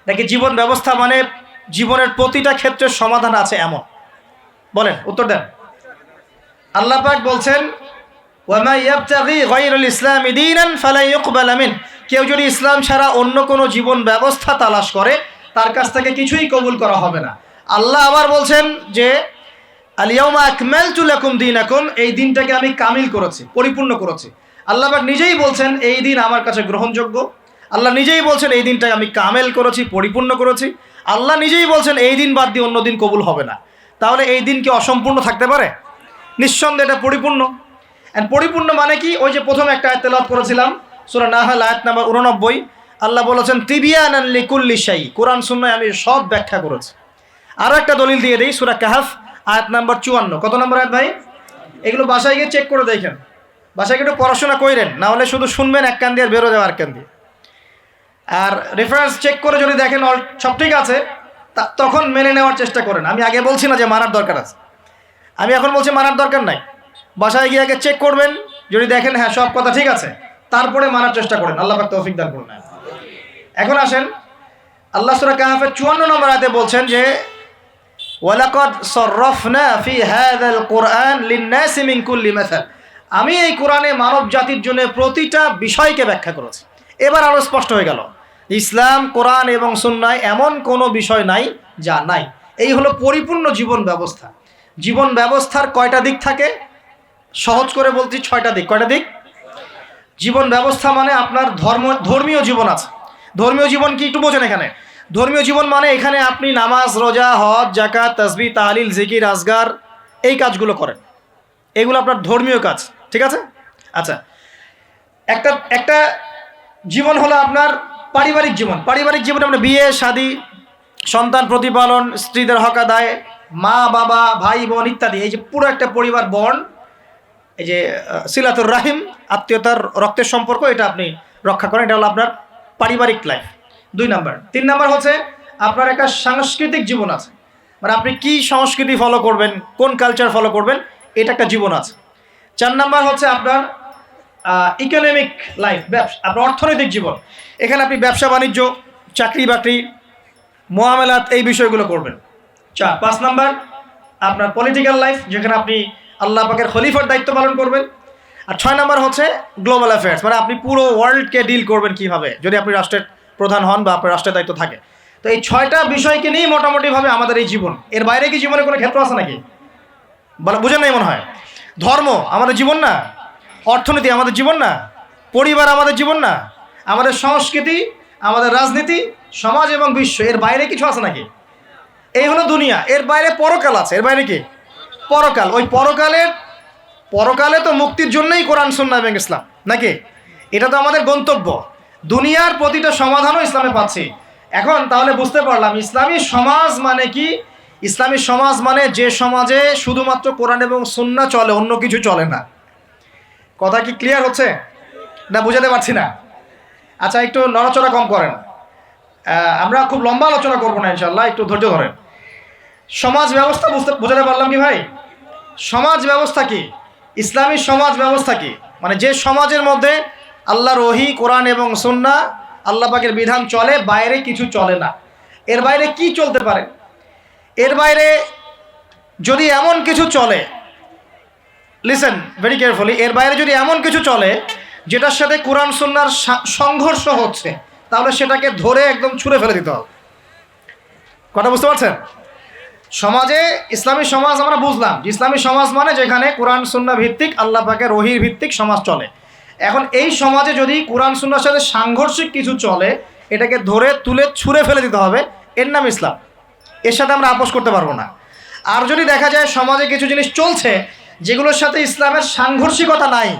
নাকি জীবন ব্যবস্থা মানে জীবনের প্রতিটা ক্ষেত্রের সমাধান আছে এমন? বলেন, উত্তর দেন। আল্লাহ পাক বলছেন ওয়ামা ইয়াবতাগি গায়রাল ইসলামি দীনান ফালা ইউকবালা মিন, কেউ যদি ইসলাম ছাড়া অন্য কোনো জীবন ব্যবস্থা তালাশ করে তার কাছ থেকে কিছুই কবুল করা হবে না। আল্লাহ আবার বলছেন যে আল ইয়াউমা আকমালতু লাকুম দীনাকুম, এই দিনটাকে আমি কামিল করেছি, পরিপূর্ণ করেছি। আল্লাহ পাক নিজেই বলছেন এই দিন আমার কাছে গ্রহণযোগ্য। আল্লাহ নিজেই বলছেন এই দিনটাকে আমি কামেল করেছি, পরিপূর্ণ করেছি। আল্লাহ নিজেই বলছেন এই দিন বাদ দিয়ে অন্য দিন কবুল হবে না। তাহলে এই দিন কি অসম্পূর্ণ থাকতে পারে? নিঃসন্দেহে এটা পরিপূর্ণ। অ্যান্ড পরিপূর্ণ মানে কি? ওই যে প্রথমে একটা আয়াত তেলাওয়াত করেছিলাম, সূরা নাহল আয়াত নাম্বার 89। আল্লাহ বলেছেন তিবিয়ানান লিকুল্লি শাই, কোরআন সুন্নাহয় আমি সব ব্যাখ্যা করেছি। আরও একটা দলিল দিয়ে দিই, সূরা কাহফ আয়াত নাম্বার 54। কত নম্বর আয়াত ভাই? এগুলো বাসায় গিয়ে চেক করে দেখেন, বাসায় গিয়ে একটু পড়াশোনা করেন, না হলে শুধু শুনবেন এক কান দিয়ে বেরো যাওয়ার আর কান দিয়ে। আর রেফারেন্স চেক করে যদি দেখেন সব ঠিক আছে, তখন মেনে নেওয়ার চেষ্টা করেন। আমি আগে বলছি না যে মানার দরকার আছে, আমি এখন বলছি মানার দরকার নাই। বাসায় গিয়ে আগে চেক করবেন, যদি দেখেন হ্যাঁ সব কথা ঠিক আছে, তারপরে মানার চেষ্টা করেন। আল্লাহ পাক তৌফিক দান করুন। এখন আসেন, আল্লাহ সূরা কাহফের 54 নম্বর আয়াতে বলছেন যে ওয়ালাকাদ সাররাফনা ফি হাযাল কুরআন লিন-নাসি মিন কুল্লি মাসাল, আমি এই কোরআনে মানব জাতির জন্য প্রতিটা বিষয়কে ব্যাখ্যা করেছি। এবার আরও স্পষ্ট হয়ে গেল, ইসলাম, কোরআন এবং সুন্নায় এমন কোনো বিষয় নাই যা নাই। এই হলো পরিপূর্ণ জীবন ব্যবস্থা। জীবন ব্যবস্থার কয়টা দিক থাকে? সহজ করে বলছি 6টা দিক। কয়টা দিক? জীবন ব্যবস্থা মানে আপনার ধর্মীয় জীবন আছে। ধর্মীয় জীবন কি একটু বোঝেন এখানে? ধর্মীয় জীবন মানে এখানে আপনি নামাজ, রোজা, হজ, যাকাত, তাসবিহ, তাহলিল, জিকির, আজগার এই কাজগুলো করেন, এগুলো আপনার ধর্মীয় কাজ, ঠিক আছে? আচ্ছা, একটা জীবন হলো আপনার পারিবারিক জীবন। পারিবারিক জীবনে আপনার বিয়ে শাদী, সন্তান প্রতিপালন, স্ত্রীদের হক আদায়, মা বাবা, ভাই বোন ইত্যাদি, এই যে পুরো একটা পরিবার বন্ড, এই যে সিলাতুর রাহিম, আত্মীয়তার রক্তের সম্পর্ক, এটা আপনি রক্ষা করেন। এটা হলো আপনার পারিবারিক লাইফ 2 নাম্বার। 3 নাম্বার হচ্ছে আপনার একটা সাংস্কৃতিক জীবন আছে, মানে আপনি কি সংস্কৃতি ফলো করবেন, কোন কালচার ফলো করবেন, এটা একটা জীবন আছে। 4 নাম্বার হচ্ছে আপনার ইকোনমিক লাইফ, আপনার অর্থনৈতিক জীবন। এখানে আপনি ব্যবসা বাণিজ্য, চাকরি বাকরি, মুআমালাত এই বিষয়গুলো করবেন। 5 নাম্বার আপনার পলিটিক্যাল লাইফ, যেখানে আপনি আল্লাহ পাকের খলিফার দায়িত্ব পালন করবেন। আর 6 নাম্বার হচ্ছে গ্লোবাল অ্যাফেয়ার্স, মানে আপনি পুরো ওয়ার্ল্ডকে ডিল করবেন কিভাবে, যদি আপনি রাষ্ট্রের প্রধান হন বা আপনার রাষ্ট্রের দায়িত্ব থাকে। তো এই 6টা বিষয়কে নিয়েই মোটামুটিভাবে আমাদের এই জীবন। এর বাইরে কি জীবনে কোনো ক্ষেত্র আছে নাকি? বুঝেন নাই মনে হয়? ধর্ম আমাদের জীবন না, অর্থনীতি আমাদের জীবন না, পরিবার আমাদের জীবন না, আমাদের সংস্কৃতি, আমাদের রাজনীতি, সমাজ এবং বিশ্ব, এর বাইরে কিছু আছে নাকি? এই হলো দুনিয়া। এর বাইরে পরকাল আছে। এর বাইরে কি? পরকাল। ওই পরকালে তো মুক্তির জন্যই কোরআন সুন্নাহ এবং ইসলাম, নাকি? এটা তো আমাদের গন্তব্য। দুনিয়ার প্রতিটা সমাধানও ইসলামে পাচ্ছি। এখন তাহলে বুঝতে পারলাম ইসলামী সমাজ মানে কি। ইসলামী সমাজ মানে যে সমাজে শুধুমাত্র কোরআন এবং সুন্নাহ চলে, অন্য কিছু চলে না। কথা কি ক্লিয়ার হচ্ছে না? বুঝাতে পারছি না? আচ্ছা, একটু নড়াচড়া কম করেন। আমরা খুব লম্বা আলোচনা করবো না ইনশাল্লাহ, একটু ধৈর্য ধরেন। সমাজ ব্যবস্থা বুঝাতে পারলাম কি ভাই? সমাজ ব্যবস্থা কি? ইসলামী সমাজ ব্যবস্থা কি? মানে যে সমাজের মধ্যে আল্লাহর ওহী, কোরআন এবং সুন্নাহ, আল্লাহ পাকের বিধান চলে, বাইরে কিছু চলে না। এর বাইরে কি চলতে পারে? এর বাইরে যদি এমন কিছু চলে, লিসেন ভেরি কেয়ারফুলি, এর বাইরে যদি এমন কিছু চলে যেটার সাথে কোরআন সুন্নাহর সংঘর্ষ হচ্ছে, তাহলে সেটাকে ধরে একদম ছুঁড়ে ফেলে দিতে হবে। কথা বুঝতে পারছেন? সমাজে ইসলামী সমাজ আমরা বুঝলাম, ইসলামী সমাজ মানে যেখানে কোরআন সুন্নাহ ভিত্তিক, আল্লাহ পাকের ওহীর ভিত্তিক সমাজ চলে। এখন এই সমাজে যদি কোরআন সুন্নাহর সাথে সাংঘর্ষিক কিছু চলে, এটাকে ধরে তুলে ছুঁড়ে ফেলে দিতে হবে, এর নাম ইসলাম। এর সাথে আমরা আপোষ করতে পারবো না। আর যদি দেখা যায় সমাজে কিছু জিনিস চলছে যেগুলোর সাথে ইসলামের সাংঘর্ষিকতা নাই,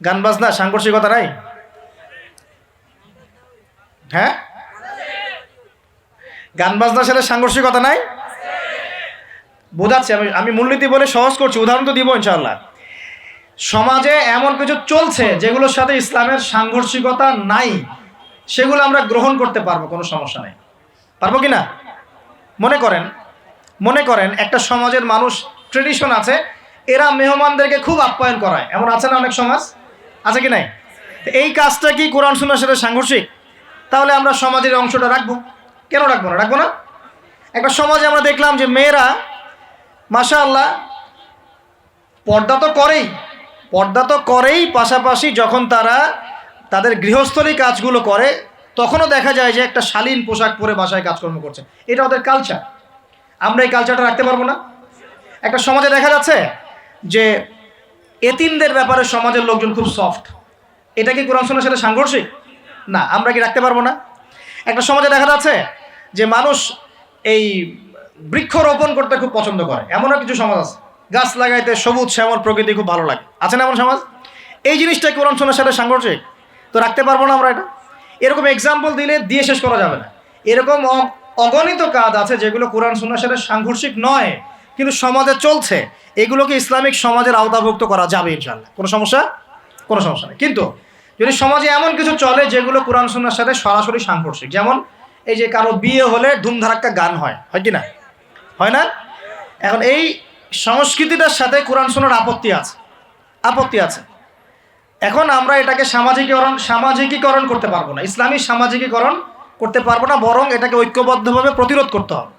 গান বাজনা সাংঘর্ষিকতা নাই, হ্যাঁ, গান বাজনার সাথে সাংঘর্ষিকতা নাই, বোঝাচ্ছি আমি মূলনীতি বলে সহজ করছি, উদাহরণ তো দিব ইনশাআল্লাহ। সমাজে এমন কিছু চলছে যেগুলোর সাথে ইসলামের সাংঘর্ষিকতা নাই, সেগুলো আমরা গ্রহণ করতে পারবো, কোনো সমস্যা নেই। পারবো কি না? মনে করেন একটা সমাজের মানুষ, ট্রেডিশন আছে, এরা মেহমানদেরকে খুব আপ্যায়ন করায়, এমন আছে না অনেক সমাজ? আছে কি নাই? এই কাজটা কি কোরআন সুন্নাহর সাথে সাংঘর্ষিক? তাহলে আমরা সমাজের অংশটা রাখবো। কেন রাখবো না? রাখবো না। একটা সমাজে আমরা দেখলাম যে মেয়েরা মাশাআল্লাহ পর্দা তো করেই, পাশাপাশি যখন তারা তাদের গৃহস্থলী কাজগুলো করে, তখনও দেখা যায় যে একটা শালীন পোশাক পরে বাসায় কাজকর্ম করছে। এটা ওদের কালচার। আমরা এই কালচারটা রাখতে পারবো না? একটা সমাজে দেখা যাচ্ছে যে এতিমদের ব্যাপারে সমাজের লোকজন খুব সফট, এটা কি কোরআন সুন্নাহর সাথে সাংঘর্ষিক? না। আমরা কি রাখতে পারবো না? একটা সমাজে দেখা যাচ্ছে যে মানুষ এই বৃক্ষরোপণ করতে খুব পছন্দ করে, এমনও কিছু সমাজ আছে গাছ লাগাইতে সবুজ শ্যামল প্রকৃতি খুব ভালো লাগে, আছে না এমন সমাজ? এই জিনিসটা কোরআন সুন্নাহর সাথে সাংঘর্ষিক? তো রাখতে পারবো না আমরা এটা। এরকম এক্সাম্পল দিয়ে শেষ করা যাবে না। এরকম অগণিত কাজ আছে যেগুলো কোরআন সুন্নাহর সাথে সাংঘর্ষিক নয়, কিন্তু সমাজে চলছে। এগুলোকে ইসলামিক সমাজের আওতাভুক্ত করা যাবে ইনশাআল্লাহ, কোনো সমস্যা নেই। কিন্তু যদি সমাজে এমন কিছু চলে যেগুলো কোরআন সুন্নাহর সাথে সরাসরি সাংঘর্ষিক, যেমন এই যে কারো বিয়ে হলে ধুমধারাক্কা গান হয় কি না? হয় না? এখন এই সংস্কৃতিটার সাথে কোরআন সুন্নাহর আপত্তি আছে। এখন আমরা এটাকে সামাজিকীকরণ করতে পারবো না, ইসলামী সামাজিকীকরণ করতে পারবো না, বরং এটাকে ঐক্যবদ্ধভাবে প্রতিরোধ করতে হবে।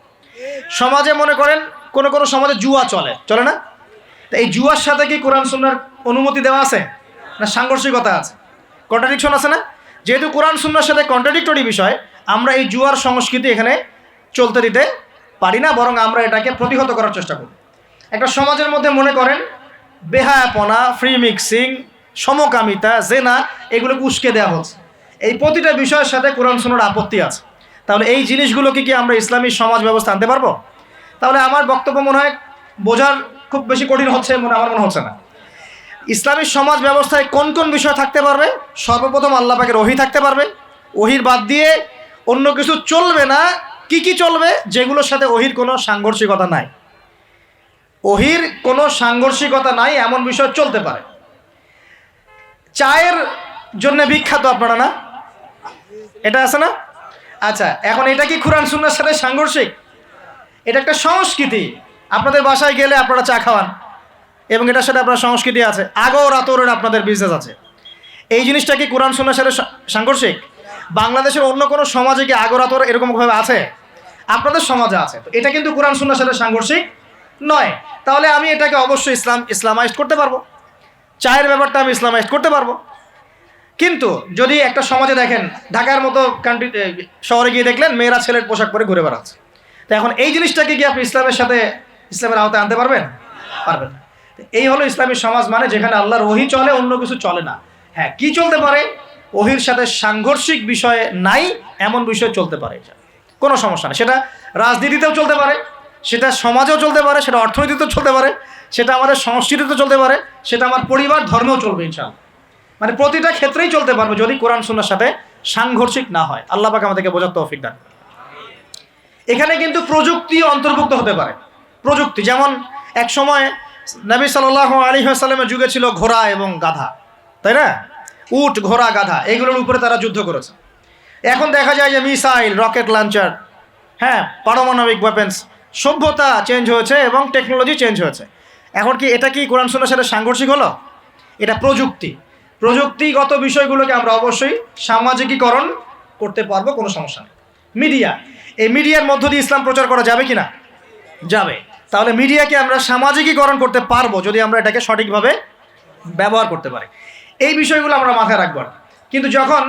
সমাজে মনে করেন কোনো সমাজে জুয়া চলে না? তো এই জুয়ার সাথে কি কোরআন সুন্নাহর অনুমতি দেওয়া আছে না সাংঘর্ষিকতা আছে? কন্ট্রাডিকশন আছে না? যেহেতু কোরআন সুন্নাহর সাথে কন্ট্রাডিক্টরি বিষয়, আমরা এই জুয়ার সংস্কৃতি এখানে চলতে দিতে পারি না, বরং আমরা এটাকে প্রতিহত করার চেষ্টা করি। একটা সমাজের মধ্যে মনে করেন বেহায়াপনা, ফ্রি মিক্সিং, সমকামিতা, জেনা, এগুলোকে উস্কে দেওয়া হচ্ছে। এই প্রতিটা বিষয়ের সাথে কোরআন সুন্নাহর আপত্তি আছে। তাহলে এই জিনিসগুলোকে কি আমরা ইসলামী সমাজ ব্যবস্থা আনতে পারবো? তাহলে আমার বক্তব্য মনে হয় বোঝার খুব বেশি কঠিন হচ্ছে আমার মনে হচ্ছে না। ইসলামী সমাজ ব্যবস্থায় কোন বিষয় থাকতে পারবে? সর্বপ্রথম আল্লাহ পাকের ওহী থাকতে পারবে। ওহীর বাদ দিয়ে অন্য কিছু চলবে না। কি চলবে? যেগুলোর সাথে ওহীর কোনো সাংঘর্ষিকতা নাই। ওহীর কোনো সাংঘর্ষিকতা নাই এমন বিষয় চলতে পারে। চায়ের জন্য বিখ্যাত আপনারা না? এটা আছে না? আচ্ছা, এখন এটা কি কোরআন সুন্নাহর সাথে সাংঘর্ষিক? এটা একটা সংস্কৃতি। আপনাদের বাসায় গেলে আপনারা চা খাওয়ান এবং এটার সাথে আপনার সংস্কৃতি আছে। আগর আতরের আপনাদের বিজনেস আছে। এই জিনিসটা কি কোরআন সুন্নাহর সাথে সাংঘর্ষিক? বাংলাদেশের অন্য কোনো সমাজে কি আগর আতর এরকমভাবে আছে? আপনাদের সমাজে আছে। তো এটা কিন্তু কোরআন সুন্নাহর সাথে সাংঘর্ষিক নয়। তাহলে আমি এটাকে অবশ্যই ইসলামাইজড করতে পারবো। চায়ের ব্যাপারটা আমি ইসলামাইজড করতে পারবো। কিন্তু যদি একটা সমাজে দেখেন, ঢাকার মতো শহরে গিয়ে দেখলেন মেয়েরা ছেলের পোশাক পরে ঘুরে বেড়াচ্ছে, তো এখন এই জিনিসটাকে কি আপনি ইসলামের আওতায় আনতে পারবেন না। এই হলো ইসলামী সমাজ, মানে যেখানে আল্লাহর ওহী চলে, অন্য কিছু চলে না। হ্যাঁ, কি চলতে পারে? ওহীর সাথে সাংঘর্ষিক বিষয় নাই এমন বিষয় চলতে পারে, কোনো সমস্যা নেই। সেটা রাজনীতিতেও চলতে পারে, সেটা সমাজেও চলতে পারে, সেটা অর্থনীতিতেও চলতে পারে, সেটা আমাদের সংস্কৃতিতেও চলতে পারে, সেটা আমার পরিবার ধর্মেও চলবে ইনশাআল্লাহ। মানে প্রতিটা ক্ষেত্রেই চলতে পারবে যদি কোরআন সুন্নাহর সাথে সাংঘর্ষিক না হয়। আল্লাহ পাক আমাদেরকে বোঝার তৌফিক দান। এখানে কিন্তু প্রযুক্তি অন্তর্ভুক্ত হতে পারে। প্রযুক্তি যেমন এক সময় নবী সাল্লাল্লাহু আলাইহি ওয়াসাল্লামের যুগে ছিল ঘোড়া এবং গাধা, তাই না? উট, ঘোড়া, গাধা, এগুলোর উপরে তারা যুদ্ধ করেছে। এখন দেখা যায় যে মিসাইল, রকেট লঞ্চার, হ্যাঁ, পারমাণবিক ওয়েপেন্স, সভ্যতা চেঞ্জ হয়েছে এবং টেকনোলজি চেঞ্জ হয়েছে। এখন কি এটা কি কোরআন সুন্নাহর সাথে সাংঘর্ষিক হলো? এটা প্রযুক্তিগত বিষয়গুলোকে আমরা অবশ্যই সামাজিকীকরণ করতে পারবো, কোনো সমস্যা নেই। এই মিডিয়ার মধ্য দিয়ে ইসলাম প্রচার করা যাবে কি না? যাবে। তাহলে মিডিয়াকে আমরা সামাজিকীকরণ করতে পারবো যদি আমরা এটাকে সঠিকভাবে ব্যবহার করতে পারি। এই বিষয়গুলো আমরা মাথায় রাখবো। কিন্তু যখন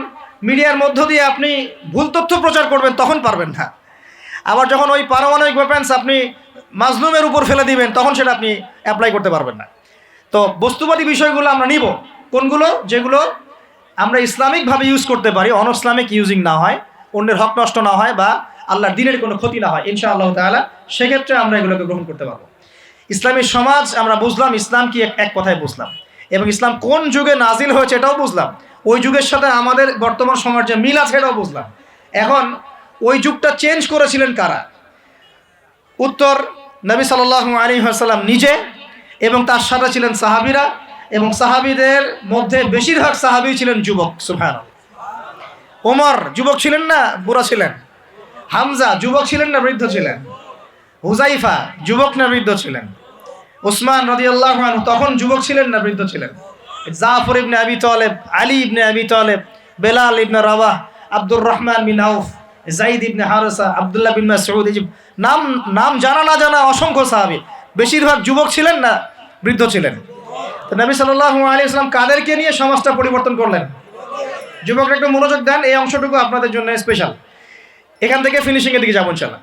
মিডিয়ার মধ্য দিয়ে আপনি ভুল তথ্য প্রচার করবেন তখন পারবেন না। আবার যখন ওই পারমাণবিক ওয়েপেন্স আপনি মাজলুমের উপর ফেলে দিবেন তখন সেটা আপনি অ্যাপ্লাই করতে পারবেন না। তো বস্তুবাদী বিষয়গুলো আমরা নিব, কোনগুলো? যেগুলো আমরা ইসলামিকভাবে ইউজ করতে পারি, অনইসলামিক ইউজিং না হয়, অন্যের হক নষ্ট না হয়, বা আল্লাহর দ্বীনের কোনো ক্ষতি না হয় ইনশাআল্লাহ তাআলা, সেক্ষেত্রে আমরা এগুলোকে গ্রহণ করতে পারবো। ইসলামী সমাজ আমরা বুঝলাম, ইসলাম কি এক কথায় বুঝলাম, এবং ইসলাম কোন যুগে নাজিল হয়েছে এটাও বুঝলাম। ওই যুগের সাথে আমাদের বর্তমান সময়ের যে মিল আছে এটাও বুঝলাম। এখন ওই যুগটা চেঞ্জ করেছিলেন কারা? উত্তর, নবী সাল্লাল্লাহু আলাইহি ওয়াসাল্লাম নিজে, এবং তার সাথে ছিলেন সাহাবীরা, এবং সাহাবীদের মধ্যে বেশিরভাগ সাহাবী ছিলেন যুবক। সুবহানাল্লাহ। ওমর যুবক ছিলেন না বুড়া ছিলেন? হামজা যুবক ছিলেন না বৃদ্ধ ছিলেন? হুজাইফা যুবক না বৃদ্ধ ছিলেন? উসমান রাদিয়াল্লাহু আনহু তখন যুবক ছিলেন না বৃদ্ধ ছিলেন? জাফর ইবনে আবি তালেব, আলী ইবনে আবি তালেব, বেলাল ইবনে রাবাহ, আব্দুর রহমান বিন আউফ, যায়েদ ইবনে হারেসা, আব্দুল্লাহ বিন মাসউদ, নাম জানা না জানা অসংখ্য সাহাবী, বেশিরভাগ যুবক ছিলেন না বৃদ্ধ ছিলেন? তো নবী সাল্লাল্লাহু আলাইহি ওয়াসাল্লাম কাদেরকে নিয়ে সমাজটা পরিবর্তন করলেন? যুবকরা একটু মনোযোগ দেন, এই অংশটুকু আপনাদের জন্য স্পেশাল। এখান থেকে ফিনিশিংয়ের দিকে যাবো ইনশাআল্লাহ।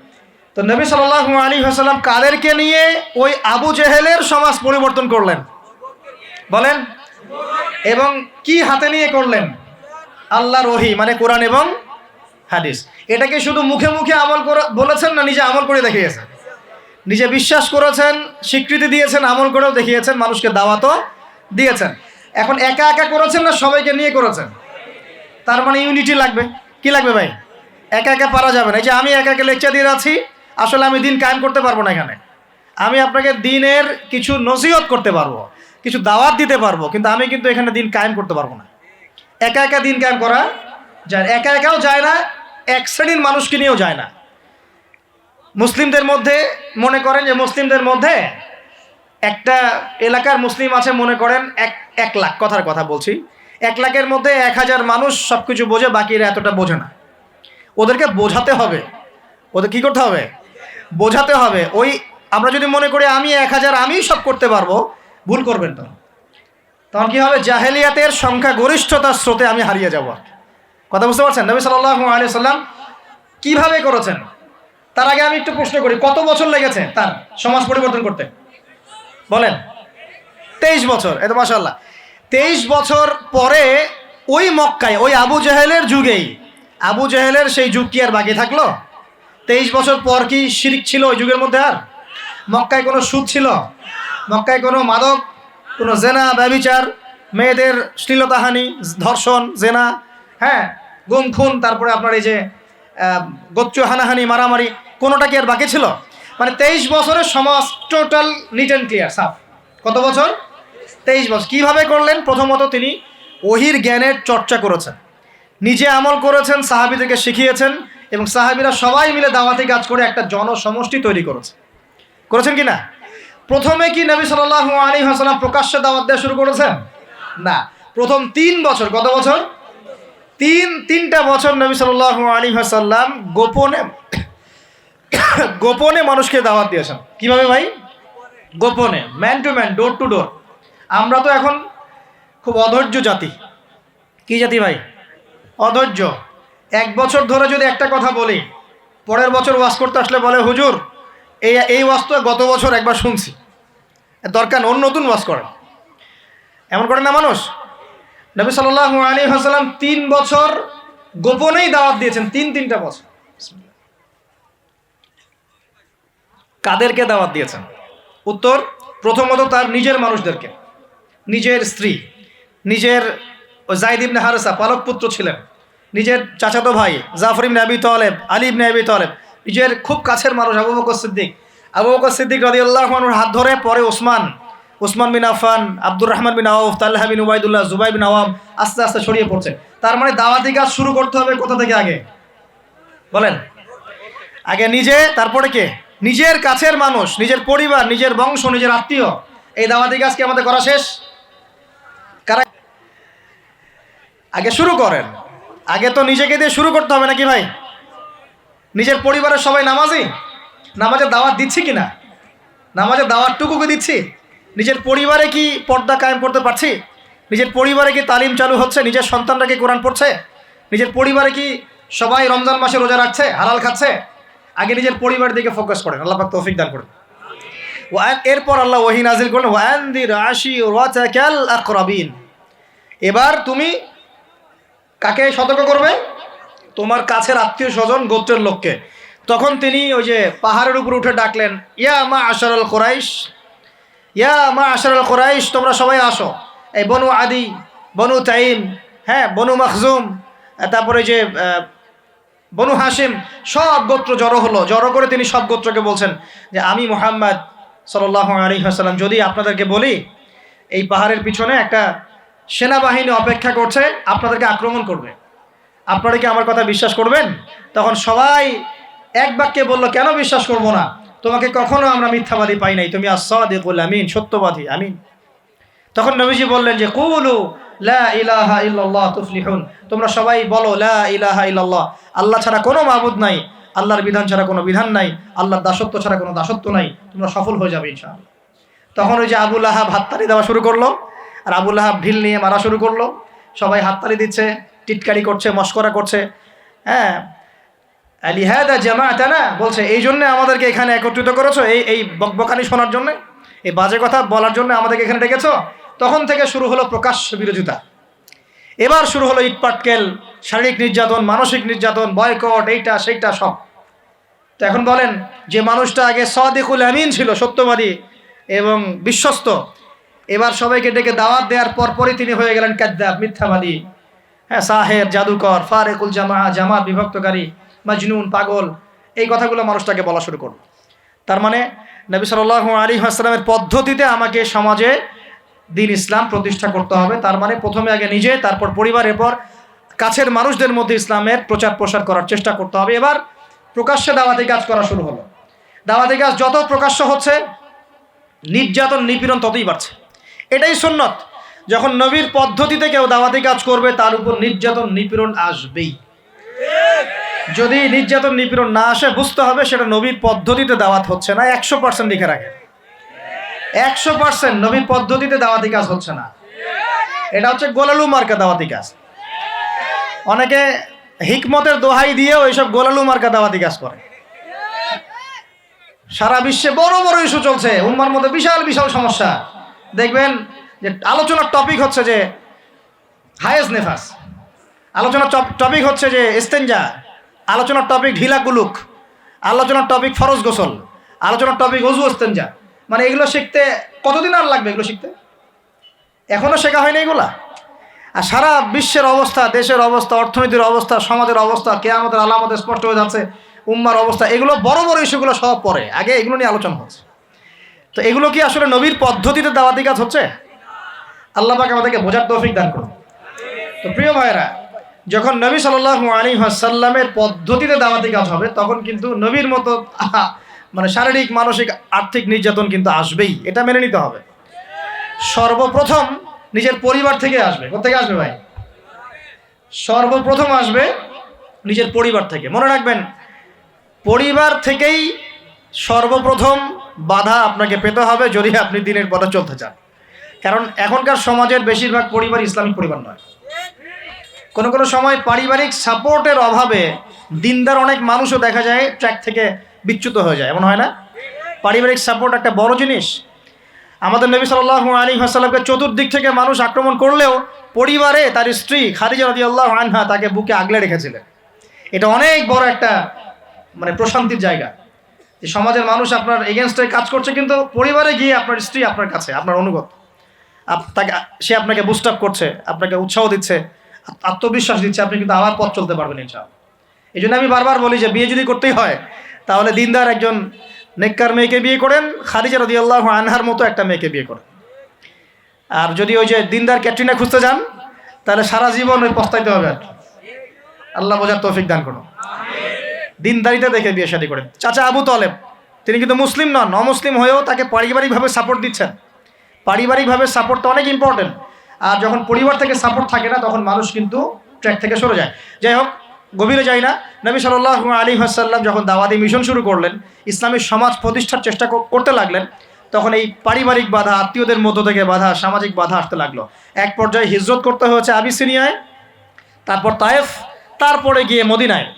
তো নবী সাল্লাল্লাহু আলাইহি ওয়াসাল্লাম কাদেরকে নিয়ে ওই আবু জেহেলের সমাজ পরিবর্তন করলেন? বলেন। এবং কি হাতে নিয়ে করলেন? আল্লাহর ওহী, মানে কোরআন এবং হাদিস। এটাকে শুধু মুখে মুখে আমল করে বলেছেন না, নিজে আমল করে দেখিয়েছেন? নিজে বিশ্বাস করেছেন, স্বীকৃতি দিয়েছেন, আমল করেও দেখিয়েছেন, মানুষকে দাওয়াতও দিয়েছেন। এখন একা একা করেছেন না সবাইকে নিয়ে করেছেন? তার মানে ইউনিটি লাগবে। কি লাগবে ভাই? একা একা পারা যাবে না। এই যে আমি একা একা লেকচার দিয়ে যাচ্ছি, আসলে আমি দিন কায়েম করতে পারবো না। এখানে আমি আপনাকে দিনের কিছু নসিহত করতে পারবো, কিছু দাওয়াত দিতে পারবো, কিন্তু আমি কিন্তু এখানে দিন কায়েম করতে পারবো না। একা একা দিন কায়েম করা যায়, একা একাও যায় না, এক শ্রেণীর মানুষকে নিয়েও যায় না। মুসলিমদের মধ্যে মনে করেন যে মুসলিমদের মধ্যে একটা এলাকার মুসলিম আছে, মনে করেন 1 লাখ, কথার কথা বলছি, 1 লাখের মধ্যে 1000 মানুষ সব কিছু বোঝে, বাকিরা এতটা বোঝে না। ওদেরকে বোঝাতে হবে। ওদের কি করতে হবে? বোঝাতে হবে। ওই আমরা যদি মনে করি আমি 1000 আমি সব করতে পারবো, ভুল করবেন। তখন কি হবে? জাহেলিয়াতের সংখ্যা গরিষ্ঠতার স্রোতে আমি হারিয়ে যাব। কথা বুঝতে পারছেন? নবী সাল্লাল্লাহু আলাইহি সাল্লাম কিভাবে করেছেন? তার আগে আমি একটু প্রশ্ন করি, কত বছর লেগেছে তার সমাজ পরিবর্তন করতে? বলেন। 23 বছর। এত মাশাআল্লাহ। 23 বছর পরে ওই মক্কায়, ওই আবু জাহেলের যুগেই, আবু জাহেলের সেই যুগ কি আর বাকি থাকলো? 23 বছর পর কি শিরক ছিল ওই যুগের মধ্যে? আর মক্কায় কোনো সুদ ছিল? মক্কায় কোনো মাদক, কোনো জেনা, ব্যভিচার, মেয়েদের শ্লীলতাহানি, ধর্ষণ, জেনা, হ্যাঁ, গুম খুন, তারপরে আপনার এই যে গোচ্চ হানাহানি, মারামারি, কোনোটা কি আর বাকি ছিল? মানে 23 বছরের সমাজ টোটাল নিট অ্যান্ড ক্লিয়ার, সাফ। কত বছর? 23 বছর। কীভাবে করলেন? প্রথমত তিনি ওহির জ্ঞানের চর্চা করেছেন, নিজে আমল করেছেন, সাহাবীদেরকে শিখিয়েছেন, এবং সাহাবীরা সবাই মিলে দাওয়াতি কাজ করে একটা জনসমষ্টি তৈরি করেছেন কি না? প্রথমে কি নবী সাল্লাল্লাহু আলাইহি ওয়াসাল্লাম প্রকাশ্যে দাওয়াত দেওয়া শুরু করেছেন? না। প্রথম 3 বছর, কত বছর? তিনটা বছর নবী সাল্লাল্লাহু আলাইহি ওয়াসাল্লাম গোপনে মানুষকে দাওয়াত দিয়েছেন। কিভাবে ভাই? গোপনে, man to man, door to door. আমরা তো এখন খুব অধৈর্য জাতি। কি জাতি ভাই? অধৈর্য। 1 বছর ধরে যদি একটা কথা বলি, পরের বছর ওয়াজ করতে আসলে বলে হুজুর এই ওয়াজ তো গত বছর একবার শুনছি, দরকার অন্য নতুন ওয়াজ করেন। এমন করে না মানুষ? নবী সাল্লাল্লাহু আলাইহি ওয়াসাল্লাম 3 বছর গোপনেই দাওয়াত দিয়েছেন। তিনটা বছর। কাদেরকে দাওয়াত দিয়েছেন? উত্তর, প্রথমত তার নিজের মানুষদেরকে, নিজের স্ত্রী, নিজের যায়েদ ইবনে হারেসা পালক পুত্র ছিলেন, নিজের চাচাতো ভাই জাফর ইবনে আবি তালেব, আলী ইবনে আবি তালেব, নিজের খুব কাছের মানুষ আবু বকর সিদ্দিক রাদিয়াল্লাহু আনহুর হাত ধরে, পরে ওসমান বিন আফফান, আব্দুর রহমান বিন আউফ, তালহা বিন উবাইদুল্লাহ, জুবাইর বিন আওয়াম, আস্তে আস্তে ছড়িয়ে পড়ছে। তার মানে দাওয়াতি কাজ শুরু করতে হবে কোথা থেকে? আগে বলেন। আগে নিজে, তারপরে কে? নিজের কাছের মানুষ, নিজের পরিবার, নিজের বংশ, নিজের আত্মীয়। এই দাওয়াতি কাজ কি আমাদের করা শেষ? কারা আগে শুরু করেন? আগে তো নিজেকে দিয়ে শুরু করতে হবে নাকি ভাই? নিজের পরিবারের সবাই নামাজের দাওয়াত দিচ্ছি কিনা? নামাজের দাওয়াতটুকুকে দিচ্ছি? নিজের পরিবারে কি পর্দা কায়েম করতে পারছি? নিজের পরিবারে কি তালিম চালু হচ্ছে? নিজের সন্তানরা কি কোরআন পড়ছে? নিজের পরিবারে কি সবাই রমজান মাসে রোজা রাখছে, হালাল খাচ্ছে? আগে নিজের পরিবারের দিকে ফোকাস করেন। আল্লাহ পাক তৌফিক দান করেন। এরপর আল্লাহ ওহী নাজিল করলেন, ওয়ানদির আশিরাতাকাল আকরাবিন। এবার তুমি কাকে সতর্ক করবে? তোমার কাছের আত্মীয় স্বজন, গোত্রের লোককে। তখন তিনি ওই যে পাহাড়ের উপর উঠে ডাকলেন, ইয়া মা'আশারাল কুরাইশ, ইয়া মা'আশারাল কুরাইশ, তোমরা সবাই আসো। এই বনু আদি, বনু তাইম, হ্যাঁ, বনু মখজুম, তারপরে যে বনু হাশিম, সব গোত্র জড়ো হলো। জড়ো করে তিনি সব গোত্রকে বলছেন যে আমি মুহাম্মদ সাল্লাল্লাহু আলাইহি ওয়াসাল্লাম যদি আপনাদেরকে বলি এই পাহাড়ের পিছনে একটা সেনাবাহিনী অপেক্ষা করছে, আপনাদেরকে আক্রমণ করবে, আপনারা কি আমার কথা বিশ্বাস করবেন? তখন সবাই এক বাক্যে বলল, কেন বিশ্বাস করব না? তোমাকে কখনো আমরা মিথ্যাবাদী পাই নাই, তুমি আস-সাদিকুল আমিন, সত্যবাদী আমিন। তখন নবীজি বললেন যে কুলু লা ইলাহা ইল্লাল্লাহ তুফলিহুন, তোমরা সবাই বলো লা ইলাহা ইল্লাল্লাহ, আল্লাহ ছাড়া কোনো মাবুদ নাই, আল্লাহর বিধান ছাড়া কোনো বিধান নাই, আল্লাহর দাসত্ব ছাড়া কোনো দাসত্ব নাই, তোমরা সফল হয়ে যাবে ইনশাআল্লাহ। তখন ওই যে আবু লাহাব হাততালি দেওয়া শুরু করলো, আর আবু লাহাব ঢিল নিয়ে মারা শুরু করলো। সবাই হাততালি দিচ্ছে, টিটকারি করছে, মস্করা করছে। হ্যাঁ, লিহাদা জামাআতানা, বলছে এই জন্য আমাদেরকে এখানে একত্রিত করেছো, এই বকবকানি শোনার জন্য, এই বাজে কথা বলার জন্য আমাদেরকে এখানে ডেকেছো? তখন থেকে শুরু হলো প্রকাশ্য বিরোধিতা। এবার শুরু হলো ইটপাটকেল, শারীরিক নির্যাতন, মানসিক নির্যাতন, বয়কট, এইটা সেইটা সব। তো এখন বলেন, যে মানুষটা আগে সাদিকুল আমিন ছিল, সত্যবাদী এবং বিশ্বস্ত, এবার সবাইকে ডেকে দাওয়াত দেওয়ার পরপরই তিনি হয়ে গেলেন কাযযাব, মিথ্যাবাদী, হ্যাঁ, সাহের, জাদুকর, ফারেকুল জামাত বিভক্তকারী, মাজনুন, পাগল, এই কথাগুলো মানুষটাকে বলা শুরু করলো। তার মানে নবী সাল্লাল্লাহু আলাইহি ওয়াসাল্লামের পদ্ধতিতে আমাকে সমাজে দিন ইসলাম প্রতিষ্ঠা করতে হবে। তার মানে প্রথমে আগে নিজে, তারপর পরিবার, এরপর কাছের মানুষদের মধ্যে ইসলামের প্রচার প্রসার করার চেষ্টা করতে হবে। এবার প্রকাশ্যে দাওয়াতি কাজ করা শুরু হলো। দাওয়াতি কাজ যত প্রকাশ্য হচ্ছে, নির্যাতন নিপীড়ন ততই বাড়ছে। এটাই সুন্নত। যখন নবীর পদ্ধতিতে কেউ দাওয়াতি কাজ করবে, তার উপর নির্যাতন নিপীড়ন আসবেই। যদি নির্যাতন নিপীড়ন না আসে, বুঝতে হবে সেটা নবীর পদ্ধতিতে দাওয়াত হচ্ছে না। 100% লিখে রাখে, 100% নবীর পদ্ধতিতে দাওয়াতি কাজ হচ্ছে না। এটা হচ্ছে গোলালু মার্কা দাওয়াতি কাজ। অনেকে হিকমতের দোহাই দিয়েও এইসব গোলালু মার্কা দাওয়াতি কাজ করে। সারা বিশ্বে বড় বড় ইস্যু চলছে, উম্মার মধ্যে বিশাল বিশাল সমস্যা। দেখবেন যে আলোচনার টপিক হচ্ছে যে হায়েজ নেফাস, আলোচনার টপিক হচ্ছে যে ইস্তেঞ্জা, আলোচনার টপিক ঢিলা কুলুক, আলোচনার টপিক ফরজ গোসল, আলোচনার টপিক ওযু ইস্তেঞ্জা। মানে এগুলো শিখতে কতদিন আর লাগবে? এগুলো শিখতে এখনো শেখা হয়নি এগুলা। আর সারা বিশ্বের অবস্থা, দেশের অবস্থা, অর্থনীতির অবস্থা, সমাজের অবস্থা, কিয়ামতের আলামতে স্পষ্ট হয়ে যাচ্ছে, উম্মার অবস্থা, এগুলো বড় বড় ইস্যুগুলো সব পরে, আগে এগুলো নিয়ে আলোচনা হচ্ছে। তো এগুলো কি আসলে নবীর পদ্ধতিতে দাওয়াতি কাজ হচ্ছে? আল্লাহ পাক আমাদেরকে বোঝার তৌফিক দান করুন। তো প্রিয় ভাইরা, যখন নবী সাল্লাল্লাহু আলাইহি ওয়াসাল্লামের পদ্ধতিতে দাওয়াতি কাজ হবে, তখন কিন্তু নবীর মতো মানে শারীরিক, মানসিক, আর্থিক নির্যাতন কিন্তু আসবেই। এটা মেনে নিতে হবে। সর্বপ্রথম নিজের পরিবার থেকে আসবে। কোথা থেকে আসবে ভাই? সর্বপ্রথম আসবে নিজের পরিবার থেকে। মনে রাখবেন, পরিবার থেকেই সর্বপ্রথম বাধা আপনাকে পেতে হবে, যদি আপনি দিনের পথে চলতে চান। কারণ এখনকার সমাজের বেশিরভাগ পরিবার ইসলামিক পরিবার নয়। কোনো কোনো সময় পারিবারিক সাপোর্টের অভাবে দিনদার অনেক মানুষও দেখা যায় ট্র্যাক থেকে বিচ্যুত হয়ে যায়। এমন হয় না? পারিবারিক সাপোর্ট একটা বড় জিনিস। আমাদের নবী সাল্লাল্লাহু আলাইহি ওয়াসাল্লামকে চতুর্দিক থেকে মানুষ আক্রমণ করলেও পরিবারে তার স্ত্রী খাদিজা রাদিয়াল্লাহু আনহা তাকে বুকে আগলে রেখেছিলেন। এটা অনেক বড় একটা মানে প্রশান্তির জায়গা, যে সমাজের মানুষ আপনার এগেনস্টে কাজ করছে, কিন্তু পরিবারে গিয়ে আপনার স্ত্রী আপনার কাছে, আপনার অনুগত, তাকে, সে আপনাকে বুস্ট আপ করছে, আপনাকে উৎসাহ দিচ্ছে, আত্মবিশ্বাস দিচ্ছে, আপনি কিন্তু আবার পথ চলতে পারবেন ইনশাআল্লাহ। এই জন্য আমি বারবার বলি যে বিয়ে যদি করতেই হয়, তাহলে দিনদার একজন নেককার মেয়েকে বিয়ে করেন, খাদিজা রাদিয়াল্লাহু আনহার মতো একটা মেয়েকে বিয়ে করেন। আর যদি ওই যে দিনদার ক্যাটরিনা খুঁজতে যান, তাহলে সারা জীবন ওই পস্তাইতে হবে। আর আল্লাহ বোঝার তৌফিক দান করুন। দিনদারিতা দেখে বিয়ে শাদী করেন। চাচা আবু তালেব, তিনি কিন্তু মুসলিম নন, অমুসলিম হয়েও তাকে পারিবারিকভাবে সাপোর্ট দিচ্ছেন। পারিবারিকভাবে সাপোর্টটা অনেক ইম্পর্টেন্ট। আর যখন পরিবার থেকে সাপোর্ট থাকে না, তখন মানুষ কিন্তু ট্র্যাক থেকে সরে যায়। যাই হোক, গভীরে যাই না। নবী সাল্লাল্লাহু আলাইহি ওয়াসাল্লাম যখন দাওয়াতি মিশন শুরু করলেন, ইসলামী সমাজ প্রতিষ্ঠার চেষ্টা করতে লাগলেন, তখন এই পারিবারিক বাধা, আত্মীয়দের মধ্য থেকে বাধা, সামাজিক বাধা আসতে লাগলো। এক পর্যায়ে হিজরত করতে হয়েছে আবিসিনিয়ায়, তারপর তায়েফ, তারপরে গিয়ে মদিনায়।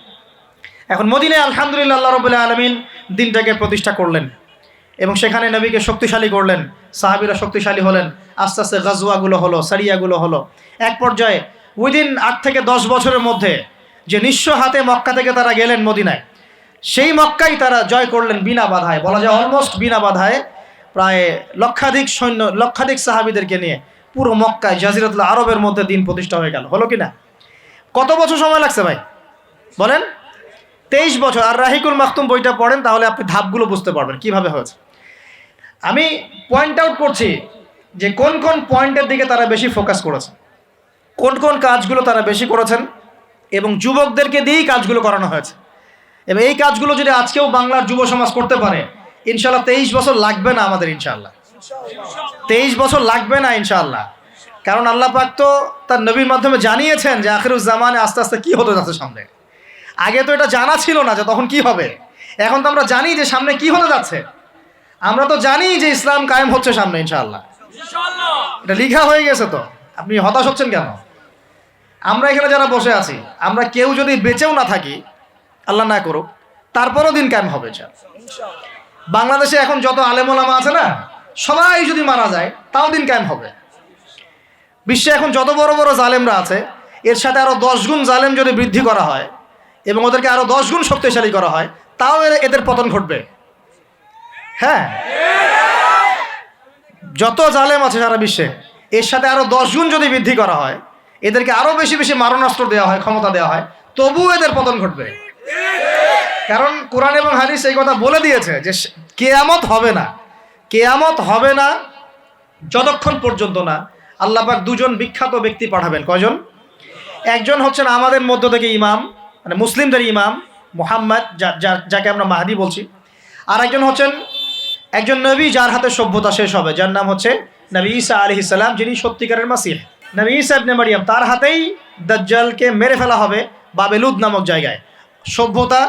এখন মদিনায় আলহামদুলিল্লাহ আল্লাহ রাব্বুল আলামিন দিনটাকে প্রতিষ্ঠা করলেন এবং সেখানে নবীকে শক্তিশালী করলেন। সাহাবীরা শক্তিশালী হলেন, আস্তে আস্তে গাজওয়াগুলো হলো, সারিয়াগুলো হলো। এক পর্যায়ে উইদিন 8 থেকে 10 বছরের মধ্যে যে নিঃস্ব হাতে মক্কা থেকে তারা গেলেন মদিনায়, সেই মক্কাই তারা জয় করলেন বিনা বাধায়। বলা যায় অলমোস্ট বিনা বাধায়। প্রায় লক্ষাধিক সৈন্য, লক্ষাধিক সাহাবীদেরকে নিয়ে পুরো মক্কায়, জাজিরাতুল আরবের মধ্যে দিন প্রতিষ্ঠা হয়ে গেল। হলো কি না? কত বছর সময় লাগছে ভাই বলেন? 23 বছর। আর রাহিকুল মাখতুম বইটা পড়েন, তাহলে আপনি ধাপগুলো বুঝতে পারবেন কিভাবে হয়েছে। আমি পয়েন্ট আউট করছি যে কোন কোন পয়েন্টের দিকে তারা বেশি ফোকাস করেছে, কোন কোন কাজগুলো তারা বেশি করেছেন, এবং যুবকদেরকে দিয়েই কাজগুলো করানো হয়েছে। এবং এই কাজগুলো যদি আজকেও বাংলার যুব সমাজ করতে পারে, ইনশাআল্লাহ 23 বছর লাগবে না আমাদের, ইনশাআল্লাহ 23 বছর লাগবে না ইনশাআল্লাহ। কারণ আল্লাহ পাক তো তার নবীর মাধ্যমে জানিয়েছেন যে আখিরুজ জামানে আস্তে আস্তে কি হতে যাচ্ছে সামনে। আগে তো এটা জানা ছিল না যে তখন কি হবে। এখন তো আমরা জানি যে সামনে কি হতে যাচ্ছে। আমরা তো জানি যে ইসলাম কায়েম হচ্ছে সামনে ইনশাআল্লাহ, এটা লিখা হয়ে গেছে। তো আপনি হতাশ হচ্ছেন কেন? আমরা এখানে যারা বসে আছি, আমরা কেউ যদি বেঁচেও না থাকি, আল্লাহ না করুক, তারপরও দিন কায়েম হবে ইনশাআল্লাহ। বাংলাদেশে এখন যত আলেম ওলামা আছে না, সবাই যদি মারা যায়, তাও দিন কায়েম হবে। বিশ্বে এখন যত বড় বড় জালেমরা আছে, এর সাথে আরও 10 গুণ জালেম যদি বৃদ্ধি করা হয় এবং ওদেরকে আরও 10 গুণ শক্তিশালী করা হয়, তাও এদের পতন ঘটবে। হ্যাঁ, যত জালেম আছে সারা বিশ্বে, এর সাথে আরও 10 গুণ যদি বৃদ্ধি করা হয়, এদেরকে আরও বেশি বেশি মারণাস্ত্র দেওয়া হয়, ক্ষমতা দেওয়া হয়, তবুও এদের পতন ঘটবে। কারণ কোরআন এবং হাদিস এই কথা বলে দিয়েছে যে কেয়ামত হবে না, কেয়ামত হবে না যতক্ষণ পর্যন্ত না আল্লাহ পাক দুজন বিখ্যাত ব্যক্তি পাঠাবেন। কয়জন? একজন হচ্ছেন আমাদের মধ্য থেকে ইমাম, মানে মুসলিমদের ইমাম মুহাম্মদ, যাকে আমরা মাহদি বলছি। আর একজন হচ্ছেন একজন নবী, যার হাতে সভ্যতা শেষ হবে, যার নাম হচ্ছে নবী ঈসা আলাইহিস সালাম, যিনি সত্যিকারের মাসিহ। নবী ঈসা ইবনে মারইয়াম, তার হাতেই দাজ্জালকে মেরে ফেলা হবে বাবেলুদ নামক জায়গায়। সভ্যতা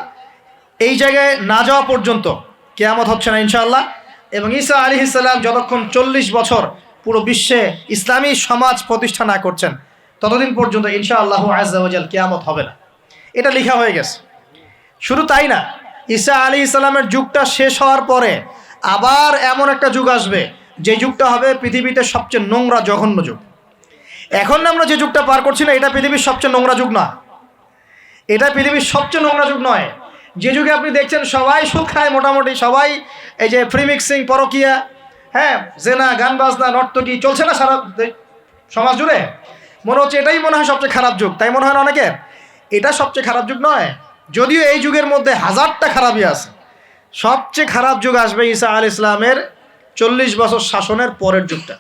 এই জায়গায় না যাওয়া পর্যন্ত কিয়ামত হচ্ছে না ইনশাআল্লাহ। এবং ঈসা আলাইহিস সালাম যতক্ষণ 40 বছর পুরো বিশ্বে ইসলামী সমাজ প্রতিষ্ঠা না করছেন, ততদিন পর্যন্ত ইনশাআল্লাহ আযজা ওয়া জাল কিয়ামত হবে না। এটা লেখা হয়ে গেছে। শুধু তাই না, ঈসা আলাইহিস সালামের যুগটা শেষ হওয়ার পরে আবার এমন একটা যুগ আসবে, যে যুগটা হবে পৃথিবীতে সবচেয়ে নোংরা জঘন্য যুগ। এখন আমরা যে যুগটা পার করছি না, এটা পৃথিবীর সবচেয়ে নোংরা যুগ না, এটা পৃথিবীর সবচেয়ে নোংরা যুগ নয়। যে যুগে আপনি দেখছেন সবাই সুদ খায়, মোটামুটি সবাই এই যে ফ্রি মিক্সিং, পরকিয়া, হ্যাঁ, জেনা, গান বাজনা, নর্তকী চলছে না সারা সমাজ জুড়ে, মনে হচ্ছে এটাই মনে হয় সবচেয়ে খারাপ যুগ, তাই মনে হয় না অনেকের? এটা সবচেয়ে খারাপ যুগ নয়, যদিও এই যুগের মধ্যে হাজারটা খারাপই আছে। সবচেয়ে খারাপ যুগ আসবে ঈসা আলাইহিস সালামের 40 বছর শাসনের পরের যুগটা।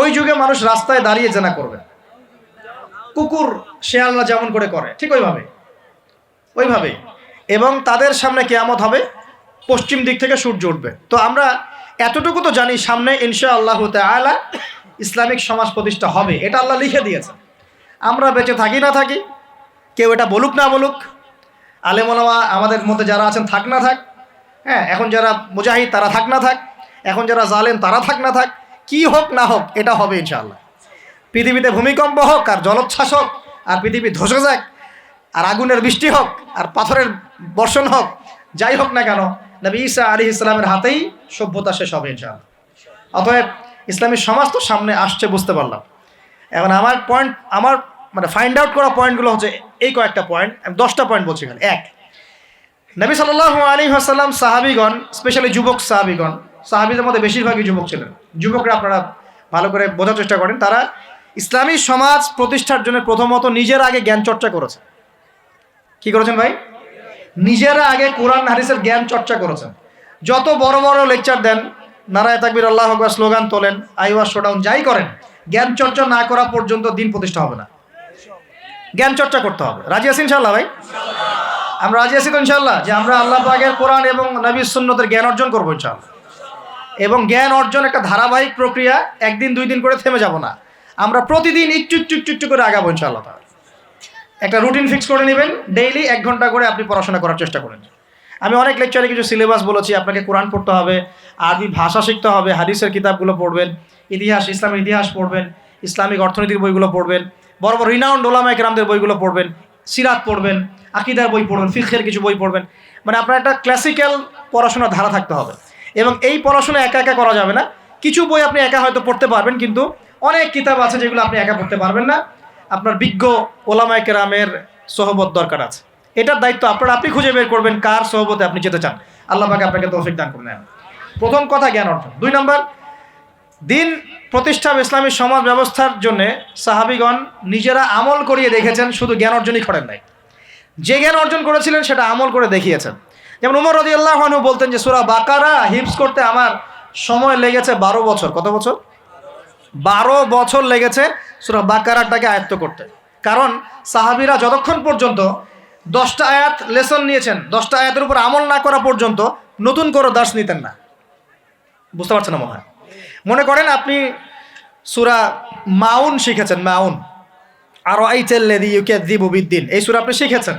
ওই যুগে মানুষ রাস্তায় দাঁড়িয়ে জেনা করবে, কুকুর শেয়ালরা যেমন করে ঠিক ওইভাবে। এবং তাদের সামনে কিয়ামত হবে, পশ্চিম দিক থেকে সূর্য উঠবে। তো আমরা এতটুকু তো জানি, সামনে ইনশাআল্লাহ তাআলা ইসলামিক সমাজ প্রতিষ্ঠা হবে, এটা আল্লাহ লিখে দিয়েছে। আমরা বেঁচে থাকি না থাকি, কেউ এটা বলুক না বলুক, আলেম ওলামা আমাদের মধ্যে যারা আছেন থাক না থাক, হ্যাঁ, এখন যারা মুজাহিদ তারা থাক না থাক, এখন যারা জালেম তারা থাক না থাক, কি হোক না হোক এটা হবে ইনশাআল্লাহ। পৃথিবীতে ভূমিকম্প হোক আর জলোচ্ছ্বাস হোক আর পৃথিবী ধসে যাক আর আগুনের বৃষ্টি হোক আর পাথরের বর্ষণ হোক, যাই হোক না কেন, নবী ঈসা আলাইহিস সালামের হাতেই সভ্যতা শেষ হবে ইনশাআল্লাহ। অতএব ইসলামী সমাজ তো সামনে আসছে, বুঝতে পারলাম। এখন আমার মানে ফাইন্ড আউট করা পয়েন্টগুলো হচ্ছে এই কয়েকটা পয়েন্ট, আমি 10টা পয়েন্ট বলছি এখানে। এক, নবী সাল্লাল্লাহু আলাইহি ওয়াসাল্লাম সাহাবীগণ, স্পেশালি যুবক সাহাবীগণ, সাহাবীদের মধ্যে বেশিরভাগই যুবক ছিলেন, যুবকরা আপনারা ভালো করে বোঝার চেষ্টা করেন, তারা ইসলামী সমাজ প্রতিষ্ঠার জন্য প্রথমত নিজের আগে জ্ঞান চর্চা করেছে। কি করেছেন ভাই? নিজেরা আগে কোরআন হাদিসের জ্ঞান চর্চা করেছেন। যত বড় বড় লেকচার দেন, নারায়ে তাকবীর, আল্লাহু আকবার স্লোগান তোলেন, আইওয়াজ শোডাউন যাই করেন, জ্ঞান চর্চা না করা পর্যন্ত দিন প্রতিষ্ঠা হবে না। জ্ঞান চর্চা করতে হবে। রাজি আছি ইনশাআল্লাহ ভাই? আমরা রাজি আছি তো ইনশাআল্লাহ, যে আমরা আল্লাহ পাকের কোরআন এবং নবীর সুন্নতের জ্ঞান অর্জন করবো ইনশাআল্লাহ। এবং জ্ঞান অর্জন একটা ধারাবাহিক প্রক্রিয়া, একদিন 2 দিন করে থেমে যাব না, আমরা প্রতিদিন একটু একটু একটু একটু করে আগাবো ইনশাআল্লাহ। একটা রুটিন ফিক্স করে নেবেন, ডেইলি 1 ঘন্টা করে আপনি পড়াশোনা করার চেষ্টা করেন। আমি অনেক লেকচারে কিছু সিলেবাস বলেছি, আপনাকে কোরআন পড়তে হবে, আরবি ভাষা শিখতে হবে, হাদিসের কিতাবগুলো পড়বেন, ইতিহাস, ইসলামের ইতিহাস পড়বেন, ইসলামিক অর্থনীতির বইগুলো পড়বেন, বড় বড় রিনাউন্ড ওলামায়ে কেরামদের বইগুলো পড়বেন, সিরাত পড়বেন, আকীদার বই পড়বেন, ফিকহের কিছু বই পড়বেন। মানে আপনার একটা ক্লাসিক্যাল পড়াশোনার ধারা থাকতে হবে। এবং এই পড়াশোনা একা একা করা যাবে না। কিছু বই আপনি একা হয়তো পড়তে পারবেন, কিন্তু অনেক কিতাব আছে যেগুলো আপনি একা পড়তে পারবেন না, আপনার বিজ্ঞ ওলামায়ে কেরামের সোহবত দরকার আছে। এটার দায়িত্ব আপনি খুঁজে বের করবেন কার সোহবতে আপনি যেতে চান। আল্লাহ পাক আপনাকে তৌফিক দান করুন। প্রথম কথা জ্ঞান অর্জন। 2 নম্বর, দিন প্রতিষ্ঠা ইসলামী সমাজ ব্যবস্থার জন্য সাহাবীগণ নিজেরা আমল করিয়ে দেখেছেন, শুধু জ্ঞান অর্জনই করেন নাই, যে জ্ঞান অর্জন করেছিলেন সেটা আমল করে দেখিয়েছেন। যেমন উমর রাদিয়াল্লাহু আনহু বলতেন যে সূরা বাকারা হিফজ করতে আমার সময় লেগেছে 12 বছর। কত বছর? 12 বছর লেগেছে সূরা বাকারাটাকে আয়ত্ত করতে। কারণ সাহাবীরা যতক্ষণ পর্যন্ত 10টা আয়াত লেসন নিয়েছেন, 10টা আয়াতের উপর আমল না করা পর্যন্ত নতুন করে দার্স নিতেন না। বুঝতে পারছেন না মনে হয়? মনে করেন আপনি সূরা মাউন শিখেছেন, মাউন, আরাআইতাল্লাযী ইউকাযযিবু বিদ্দিন, এই সূরা আপনি শিখেছেন।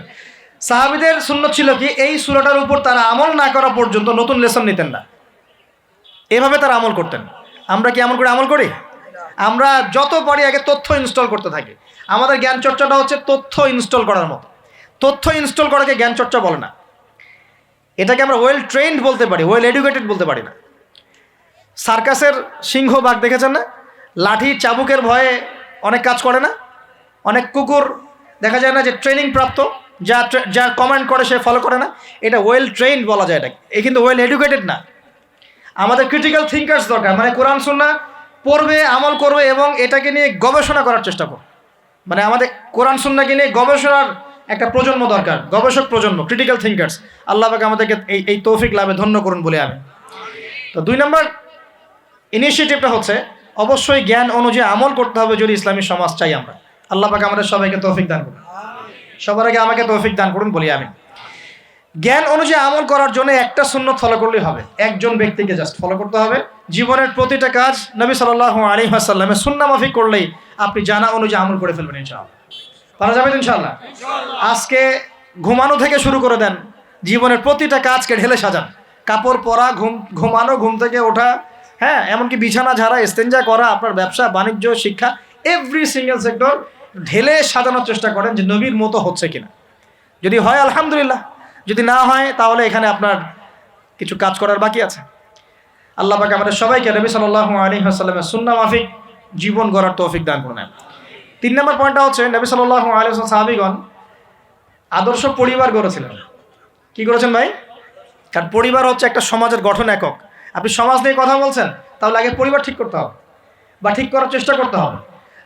সাহাবীদের সুন্নাত ছিল কি, এই সূরাটার উপর তারা আমল না করা পর্যন্ত নতুন লেসন নিতেন না, এভাবে তারা আমল করতেন। আমরা কি এমন করে আমল করি? আমরা যত পারি আগে তথ্য ইনস্টল করতে থাকি। আমাদের জ্ঞান চর্চাটা হচ্ছে তথ্য ইনস্টল করার মতো। তথ্য ইনস্টল করাকে জ্ঞান চর্চা বলে না, এটাকে আমরা ওয়েল ট্রেন্ড বলতে পারি, ওয়েল এডুকেটেড বলতে পারি না। সার্কাসের সিংহ বাঘ দেখেছেন না? লাঠি চাবুকের ভয়ে অনেক কাজ করে না, অনেক কুকুর দেখা যায় না যে ট্রেনিং প্রাপ্ত, যা কমেন্ট করে সে ফলো করে না, এটা ওয়েল ট্রেইনড বলা যায় এটাকে, এ কিন্তু ওয়েল এডুকেটেড না। আমাদের ক্রিটিক্যাল থিঙ্কার্স দরকার, মানে কোরআন সুন্নাহ পড়বে, আমল করবে এবং এটাকে নিয়ে গবেষণা করার চেষ্টা করবে। মানে আমাদের কোরআন সুন্নাহকে নিয়ে গবেষণার একটা প্রজন্ম দরকার, গবেষক প্রজন্ম, ক্রিটিক্যাল থিঙ্কার্স। আল্লাহ পাক আমাদেরকে এই তৌফিক লাভে ধন্য করুন বলে আমি। তো 2 নম্বর ইনিশিয়েটিভটা হচ্ছে অবশ্যই জ্ঞান অনুযায়ী আমল করতে হবে যদি ইসলামী সমাজ চাই আমরা। আল্লাহ পাক আমাদের সবাইকে তৌফিক দান করুন, সবার আগে আমাকে তৌফিক দান করুন বলি আমি। জ্ঞান অনুযায়ী আমল করার জন্য একটা সুন্নত ফলো করলেই হবে, একজন ব্যক্তিকে জাস্ট ফলো করতে হবে। জীবনের প্রতিটা কাজ নবী সাল্লাল্লাহু আলাইহি ওয়াসাল্লামের সুন্নাহ মাফিক করলেই আপনি জানা অনুযায়ী আমল করে ফেলবেন ইনশাআল্লাহ। পারা যাবে ইনশাআল্লাহ। আজকে ঘুমানো থেকে শুরু করে দেন, জীবনের প্রতিটা কাজকে ঢেলে সাজান। কাপড় পরা, ঘুমানো, ঘুম থেকে ওঠা, হ্যাঁ, এমনকি বিছানা ঝাড়া, ইস্তেঞ্জা করা, আপনার ব্যবসা বাণিজ্য, শিক্ষা, এভরি সিঙ্গেল সেক্টর ঢেলে সাজানোর চেষ্টা করেন যে নবীর মতো হচ্ছে কিনা। যদি হয় আলহামদুলিল্লাহ, যদি না হয় তাহলে এখানে আপনার কিছু কাজ করার বাকি আছে। আল্লাহ পাক আমাদের সবাইকে নবী সাল্লাল্লাহু আলাইহি ওয়াসাল্লামের সুন্নাহ মাফিক জীবন গড়ার তৌফিক দান করুন। 3 নম্বর পয়েন্টটা হচ্ছে নবী সাল্লাল্লাহু আলাইহি ওয়াসাল্লাম সাহাবীগণ আদর্শ পরিবার গড়েছিলেন। কি করেছেন ভাই? কারণ পরিবার হচ্ছে একটা সমাজের গঠন একক। আপনি সমাজ নিয়ে কথা বলছেন, তাহলে আগে পরিবার ঠিক করতে হবে বা ঠিক করার চেষ্টা করতে হবে।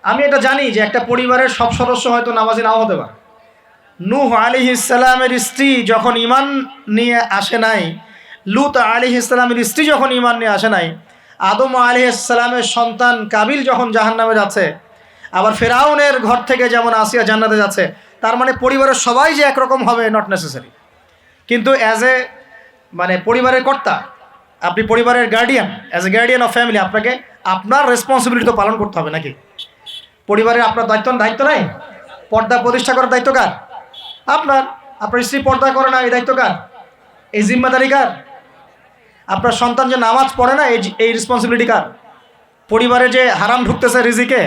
আমি এটা জানি যে একটা পরিবারের সব সদস্য হয়তো নামাজি নাও হতে পারে। নূহ আলাইহিস সালামের স্ত্রী যখন ঈমান নিয়ে আসে নাই, লূত আলাইহিস সালামের স্ত্রী যখন ঈমান নিয়ে আসে নাই, আদম আলাইহিস সালামের সন্তান কাবিল যখন জাহান্নামে যাচ্ছে, আবার ফেরাউনের ঘর থেকে যেমন আসিয়া জান্নাতে যাচ্ছে, তার মানে পরিবারের সবাই যে একরকম হবে নট নেসেসারি। কিন্তু মানে পরিবারের কর্তা, আপনি পরিবারের guardian, as a guardian of family, আপনাকে আপনার রেসপন্সিবিলিটি তো পালন করতে হবে নাকি? পরিবারের আপনার দায়িত্ব নাই? পর্দা প্রতিষ্ঠা করার দায়িত্ব কার? আপনার স্ত্রী পর্দা করে না, এই দায়িত্ব কার? এই জিম্মাদারি কার? আপনার সন্তান যে নামাজ পড়ে না, এই রেসপন্সিবিলিটি কার? পরিবারে যে হারাম ঢুকতেছে রিজিকে,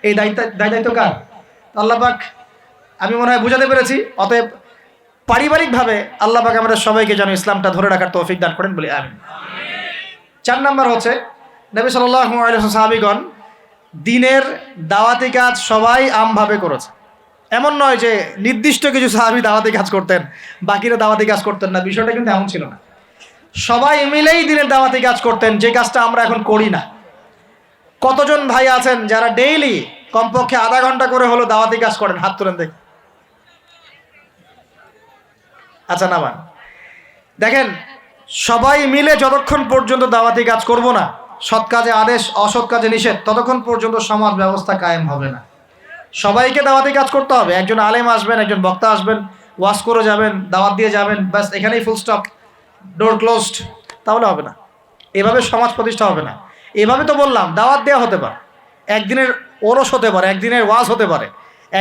এই দায়িত্ব কার? আল্লাহ পাক আমি মনে হয় বুঝাতে পেরেছি। অতএব পারিবারিকভাবে আল্লাহ পাক আমাদের সবাইকে যেন ইসলামটা ধরে রাখার তৌফিক দান করেন বলি আমিন। 4 নম্বর হচ্ছে নবী সাল্লাল্লাহু আলাইহি ওয়াসাল্লাম সাহাবীগণ দ্বীনের দাওয়াতি কাজ সবাই আমভাবে করেছে। এমন নয় যে নির্দিষ্ট কিছু সাহাবী দাওয়াতি কাজ করতেন, বাকিরা দাওয়াতি কাজ করতেন না, বিষয়টা কিন্তু এমন ছিল না। সবাই মিলেই দ্বীনের দাওয়াতি কাজ করতেন, যে কাজটা আমরা এখন করি না। কতজন ভাই আছেন যারা ডেইলি কমপক্ষে আধা ঘন্টা করে হলো দাওয়াতি কাজ করেন? হাত তুলেন দেখি। আচ্ছা নামান। দেখেন, সবাই মিলে যতক্ষণ পর্যন্ত দাওয়াতি কাজ করব না, সৎ কাজে আদেশ, অসৎ কাজে নিষেধ, ততক্ষণ পর্যন্ত সমাজ ব্যবস্থা কায়েম হবে না। সবাইকে দাওয়াতি কাজ করতে হবে। একজন আলেম আসবেন, একজন বক্তা আসবেন, ওয়াজ করে যাবেন, দাওয়াত দিয়ে যাবেন, ব্যাস এখানেই ফুল স্টপ, ডোর ক্লোজড, তাহলে হবে না। এভাবে সমাজ প্রতিষ্ঠা হবে না। এভাবে তো বললাম দাওয়াত দেওয়া হতে পারে, একদিনের ওরস হতে পারে, একদিনের ওয়াজ হতে পারে,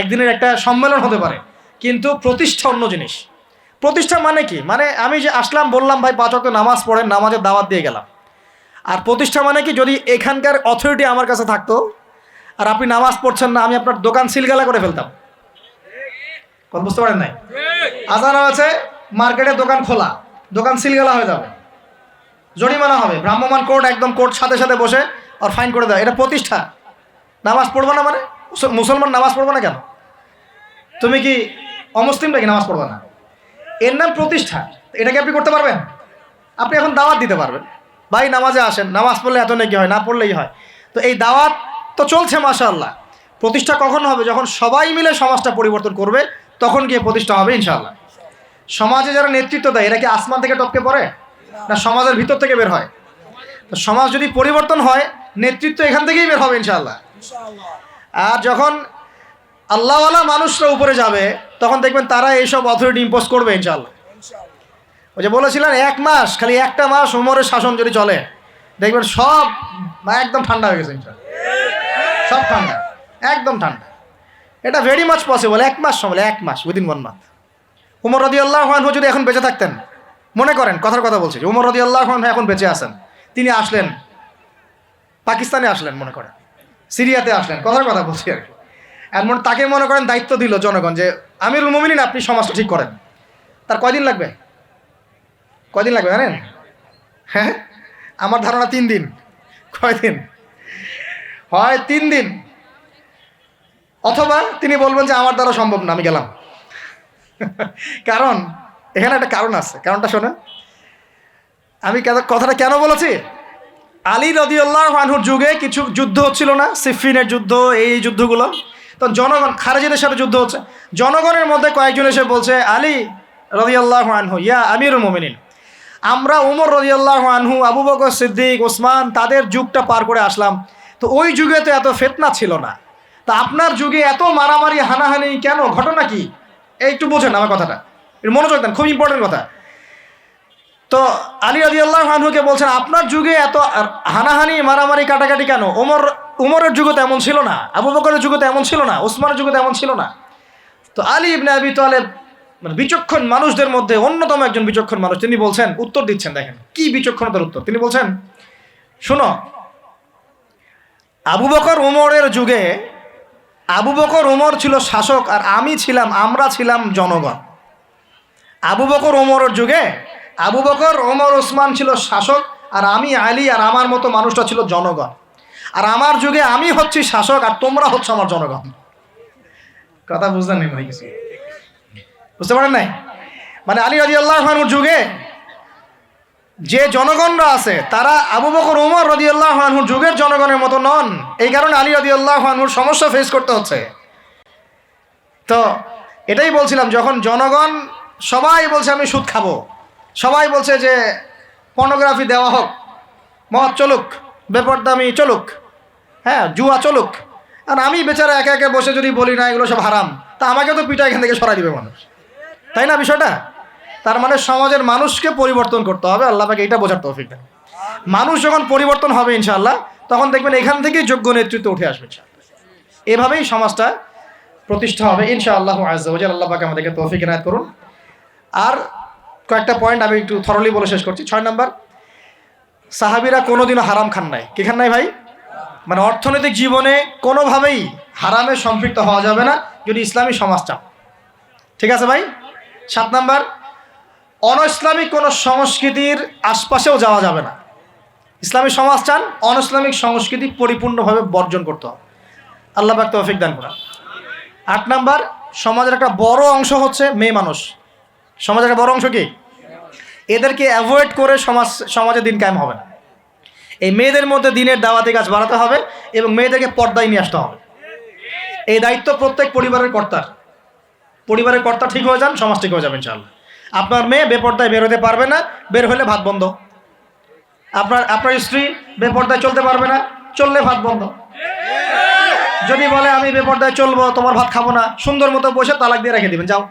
একদিনের একটা সম্মেলন হতে পারে, কিন্তু প্রতিষ্ঠা অন্য জিনিস। প্রতিষ্ঠা মানে কি? মানে আমি যে আসলাম, বললাম ভাই 5 ওয়াক্ত নামাজ পড়েন, নামাজের দাওয়াত দিয়ে গেলাম। আর প্রতিষ্ঠা মানে কি? যদি এখানকার অথরিটি আমার কাছে থাকতো আর আপনি নামাজ পড়ছেন না, আমি আপনার দোকান সিলগালা করে ফেলতাম। কথা বুঝতে পারেন নাই? আজান আছে, মার্কেটে দোকান খোলা, দোকান সিলগালা হয়ে যাবে, জরিমানা হবে, ভ্রাম্যমাণ কোর্ট, একদম কোর্ট সাথে সাথে বসে আর ফাইন করে দেয়। এটা প্রতিষ্ঠা। নামাজ পড়বো না মানে? মুসলমান নামাজ পড়বো না কেন? তুমি কি অমুসলিম নাকি নামাজ পড়বো না? এর নাম প্রতিষ্ঠা। এটাকে আপনি করতে পারবেন? আপনি এখন দাওয়াত দিতে পারবেন, ভাই নামাজে আসেন, নামাজ পড়লে এত নাকি হয়, না পড়লেই হয়। তো এই দাওয়াত তো চলছে মাশাআল্লাহ। প্রতিষ্ঠা কখন হবে? যখন সবাই মিলে সমাজটা পরিবর্তন করবে, তখন গিয়ে প্রতিষ্ঠা হবে ইনশাআল্লাহ। সমাজে যারা নেতৃত্ব দেয়, এরা কি আসমান থেকে টপকে পড়ে, না সমাজের ভিতর থেকে বের হয়? তো সমাজ যদি পরিবর্তন হয়, নেতৃত্ব এখান থেকেই বের হবে ইনশাআল্লাহ। আর যখন আল্লাহওয়ালা মানুষরা উপরে যাবে, তখন দেখবেন তারা এইসব অথরিটি ইম্পোজ করবে ইনশাআল্লাহ। ওই যে বলেছিলেন 1 মাস, খালি একটা মাস উমরের শাসন যদি চলে, দেখবেন সব একদম ঠান্ডা হয়ে গেছে ইনশাআল্লাহ। সব ঠান্ডা, একদম ঠান্ডা। এটা ভেরি মাচ পসিবল। 1 মাস সময়, 1 মাস, উইদিন 1 মান্থ। উমর রাদিয়াল্লাহু আনহু যদি এখন বেঁচে থাকতেন, মনে করেন কথার কথা বলছি, উমর রাদিয়াল্লাহু আনহু এখন বেঁচে আছেন, তিনি আসলেন পাকিস্তানে, আসলেন মনে করেন, সিরিয়াতে আসলেন, কথার কথা বলছি আর কি। এমন তাকে মনে করেন দায়িত্ব দিল জনগণ যে আমিরুল মুমিনিন, আপনি সমাজটা ঠিক করেন। তার কয়দিন লাগবে? কয়দিন লাগবে জানেন? হ্যাঁ, আমার ধারণা 3 দিন। কয়দিন হয়? 3 দিন। অথবা তিনি বলবেন যে আমার দ্বারা সম্ভব না, আমি গেলাম। কারণ এখানে একটা কারণ আছে, কারণটা শোনেন। আমি কথাটা কেন বলেছি, আলী রাদিয়াল্লাহু আনহুর যুগে কিছু যুদ্ধ হচ্ছিল না, সিফিনের যুদ্ধ, এই যুদ্ধগুলো। তো জনগণ, খারেজিদের সাথে যুদ্ধ হচ্ছে, জনগণের মধ্যে কয়েকজন এসে বলছে, আলী রাদিয়াল্লাহু আনহু ইয়া আমিরুল মুমিনিন, আমরা উমর রাদিয়াল্লাহু আনহু, আবু বকর সিদ্দিক, ওসমান, তাদের যুগটা পার করে আসলাম, তো ওই যুগে তো এত ফিতনা ছিল না, তা আপনার যুগে এত মারামারি হানাহানি কেন, ঘটনা কি? একটু বোঝেন আমার কথাটা, একটু মনোযোগ দেন, খুব ইম্পর্টেন্ট কথা। তো আলী রাদিয়াল্লাহু আনহুকে বলছেন, আপনার যুগে এত হানাহানি মারামারি কাটাকাটি কেন? উমরের যুগে তো এমন ছিল না, আবু বকরের যুগে তো এমন ছিল না, ওসমানের যুগে তো এমন ছিল না। তো আলী ইবনে আবি তালেব, মানে বিচক্ষণ মানুষদের মধ্যে অন্যতম একজন বিচক্ষণ মানুষ, তিনি বলছেন, উত্তর দিচ্ছেন, দেখেন কি বিচক্ষণতার উত্তর। তিনি বলছেন, শোনো, আবু বকর উমরের যুগে আবু বকর উমর ছিল শাসক, আর আমরা ছিলাম জনগণ। আবু বকর উমরের যুগে আবু বকর ওমর ওসমান ছিল শাসক, আর আমি আলী আর আমার মতো মানুষটা ছিল জনগণ। আর আমার যুগে আমি হচ্ছি শাসক, আর তোমরা হচ্ছে আমার জনগণ। কথা বুঝলেন নাই? মানে কিছু বুঝতে পারেন নাই? মানে আলী রাদিয়াল্লাহু আনহুর যুগে যে জনগণরা আছে, তারা আবু বকর ওমর রাদিয়াল্লাহু আনহুর যুগের জনগণের মতো নন। এই কারণে আলী রাদিয়াল্লাহু আনহুর সমস্যা ফেস করতে হচ্ছে। তো এটাই বলছিলাম, যখন জনগণ সবাই বলছে আমি সুদ খাবো, সবাই বলছে যে পর্নোগ্রাফি দেওয়া হোক, মদ চলুক, বেপরদামি চলুক, হ্যাঁ জুয়া চলুক, আর আমি বেচারা একা একা বসে যদি বলি না এগুলো সব হারাম, তা আমাকে তো পিঠা এখান থেকে সরাই দিবে মানুষ, তাই না বিষয়টা? তার মানে সমাজের মানুষকে পরিবর্তন করতে হবে, আল্লাহ পাকে এটা বোঝার তৌফিক দেন। মানুষ যখন পরিবর্তন হবে ইনশাআল্লাহ, তখন দেখবেন এখান থেকেই যোগ্য নেতৃত্ব উঠে আসবে ইনশাআল্লাহ। এভাবেই সমাজটা প্রতিষ্ঠা হবে ইনশাআল্লাহ আযজা ওয়া জাল্লা। আল্লাহ পাক আমাদেরকে তৌফিক এনায়েত করুন। আর কয়েকটা পয়েন্ট আমি একটু থরলি বলে শেষ করছি। 6 নম্বর, সাহাবীরা কোনোদিনও হারাম খান নাই। কি খান নাই ভাই? মানে অর্থনৈতিক জীবনে কোনোভাবেই হারামে সম্পৃক্ত হওয়া যাবে না যদি ইসলামী সমাজ চান। ঠিক আছে ভাই? 7 নম্বর, অনইসলামিক কোনো সংস্কৃতির আশপাশেও যাওয়া যাবে না। ইসলামী সমাজ চান, অনইসলামিক সংস্কৃতি পরিপূর্ণভাবে বর্জন করতে হবে। আল্লাহ পাক তৌফিক দান করুন। 8 নম্বর, সমাজের একটা বড় অংশ হচ্ছে মেয়ে মানুষ। সমাজের একটা বড় অংশ কি? এদেরকে অ্যাভয়েড করে সমাজে দিন কায়েম হবে না। এই মেয়েদের মধ্যে দিনের দাওয়াতি কাজ বাড়াতে হবে এবং মেয়েদেরকে পর্দায় নিয়ে আসতে হবে। এই দায়িত্ব প্রত্যেক পরিবারের কর্তার। পরিবারের কর্তা ঠিক হয়ে যান, সমাজ ঠিক হয়ে যাবে ইনশাআল্লাহ। আপনার মেয়ে বেপর্দায় বের হতে পারবে না, বের হলে ভাত বন্ধ। আপনার স্ত্রী বেপর্দায় চলতে পারবে না, চললে ভাত বন্ধ। যদি বলে আমি বেপর্দায় চলবো, তোমার ভাত খাবো না, সুন্দর মতো বসে তালাক দিয়ে রেখে দিবেন, যাও,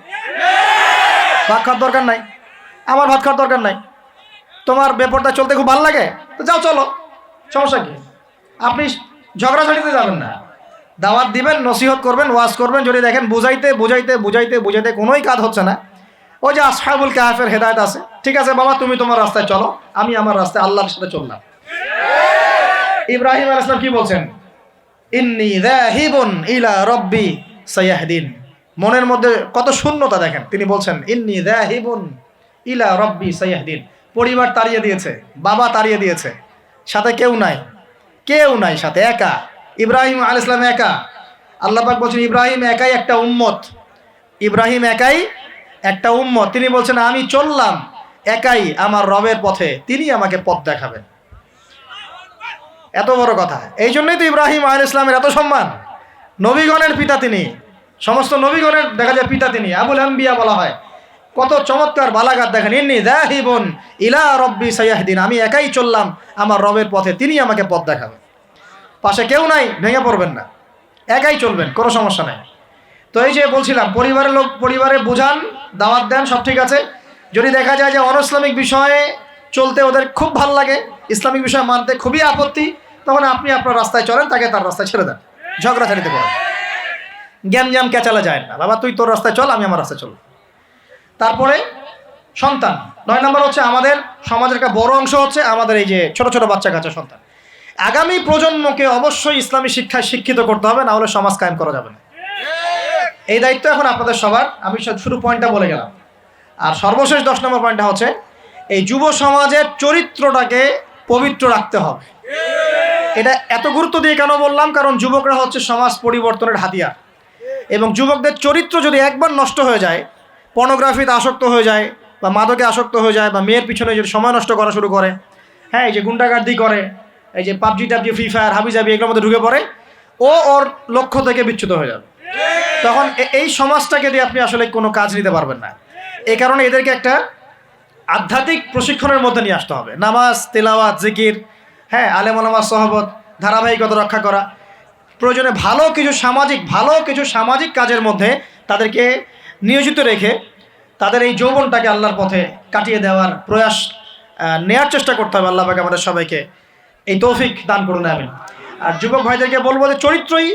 ভাত খাওয়ার দরকার নাই, আমার ভাত খাওয়ার দরকার নাই। তোমার বেপর্দায় চলতে খুব ভালো লাগে, তো যাও, চলো, সমস্যা কি? আপনি ঝগড়াঝাড়িতে যাবেন না, দাওয়াত দিবেন, নসিহত করবেন, ওয়াজ করবেন। যদি দেখেন বুঝাইতে কোনোই কাজ হচ্ছে না, ওই যে আসহাবুল কাহাফের হেদায়েত আছে, ঠিক আছে বাবা তুমি তোমার রাস্তায় চলো, আমি আমার রাস্তায় আল্লাহর সাথে চললাম। ইব্রাহিম আলাইহিস সালাম কি বলছেন? ইন্নী যাহিবুন ইলা রাব্বি সায়াহদিন। মনের মধ্যে কত শূন্যতা দেখেন, তিনি বলছেন ইন্নী যাহিবুন ইলা রাব্বি সায়াহদিন। পরিবার তাড়িয়ে দিয়েছে, বাবা তাড়িয়ে দিয়েছে, সাথে কেউ নাই, সাথে একা। ইব্রাহিম আলাইহিস সালাম একা। আল্লাহ পাক বলছেন ইব্রাহিম একাই একটা উম্মত। তিনি বলছেন আমি চললাম একাই আমার রবের পথে, তিনি আমাকে পথ দেখাবেন। এত বড় কথা। এই জন্যই তো ইব্রাহিম আলাইহিস সালামের এত সম্মান। নবীগণের পিতা তিনি, সমস্ত নবীগণের দেখা যায় পিতা তিনি, আবুল আম্বিয়া বলা হয়। কত চমৎকার বালাগাত দেখেন। ইন্নী যাহিবুন ইলা রাব্বি সায়াহদিন, আমি একাই চললাম আমার রবের পথে, তিনি আমাকে পথ দেখাবেন। পাশে কেউ নাই, ভেঙে পড়বেন না, একাই চলবেন, কোনো সমস্যা নাই। তো এই যে বলছিলাম, পরিবারের লোক পরিবারে বোঝান, দাওয়াত দেন, সব ঠিক আছে। যদি দেখা যায় যে অনইসলামিক বিষয়ে চলতে ওদের খুব ভালো লাগে, ইসলামিক বিষয় মানতে খুবই আপত্তি, তখন আপনি আপনার রাস্তায় চলেন, তাকে তার রাস্তায় ছেড়ে দেন, ঝগড়াঝাড়িতে করেন, জ্ঞান ক্যাচালা যায় না। বাবা তুই তোর রাস্তায় চল, আমি আমার রাস্তায় চল। তারপরে সন্তান। 9 নম্বর হচ্ছে আমাদের সমাজের একটা বড় অংশ হচ্ছে আমাদের এই যে ছোট ছোট বাচ্চা কাচ্চা সন্তান। আগামী প্রজন্মকে অবশ্যই ইসলামী শিক্ষায় শিক্ষিত করতে হবে, না হলে সমাজ কায়েম করা যাবে না। এই দায়িত্ব এখন আপনাদের সবার। আমি শুরু পয়েন্টটা বলে গেলাম। আর সর্বশেষ 10 নম্বর পয়েন্টটা হচ্ছে এই যুব সমাজের চরিত্রটাকে পবিত্র রাখতে হবে। এটা এত গুরুত্ব দিয়ে কেন বললাম? কারণ যুবকরা হচ্ছে সমাজ পরিবর্তনের হাতিয়ার। এবং যুবকদের চরিত্র যদি একবার নষ্ট হয়ে যায়, পর্নোগ্রাফিতে আসক্ত হয়ে যায় বা মাদকে আসক্ত হয়ে যায় বা মেয়ের পিছনে যদি সময় নষ্ট করা শুরু করে, হ্যাঁ, এই যে গুন্ডাগার্দি করে, এই যে পাবজি টাবজি ফ্রি ফায়ার হাবিজাবি এগুলোর মধ্যে ঢুকে পড়ে, ও ওর লক্ষ্য থেকে বিচ্যুত হয়ে যাবে। তখন এই সমাজটাকে দিয়ে আপনি আসলে কোনো কাজ নিতে পারবেন না। এই কারণে এদেরকে একটা আধ্যাত্মিক প্রশিক্ষণের মধ্যে নিয়ে আসতে হবে। নামাজ, তেলাওয়াত, জিকির, হ্যাঁ, আলেম ওলামা সহবত, ধারাবাহিকতা রক্ষা করা, প্রয়োজনে ভালো কিছু সামাজিক কাজের মধ্যে তাদেরকে নিয়োজিত রেখে তাদের এই যৌবনটাকে আল্লাহর পথে কাটিয়ে দেওয়ার প্রয়াস নেয়ার চেষ্টা করতে হবে। আল্লাহ পাক আমাদের সবাইকে এই তৌফিক দান করুন, আমিন। আর যুবক ভাইদেরকে বলবো যে চরিত্রই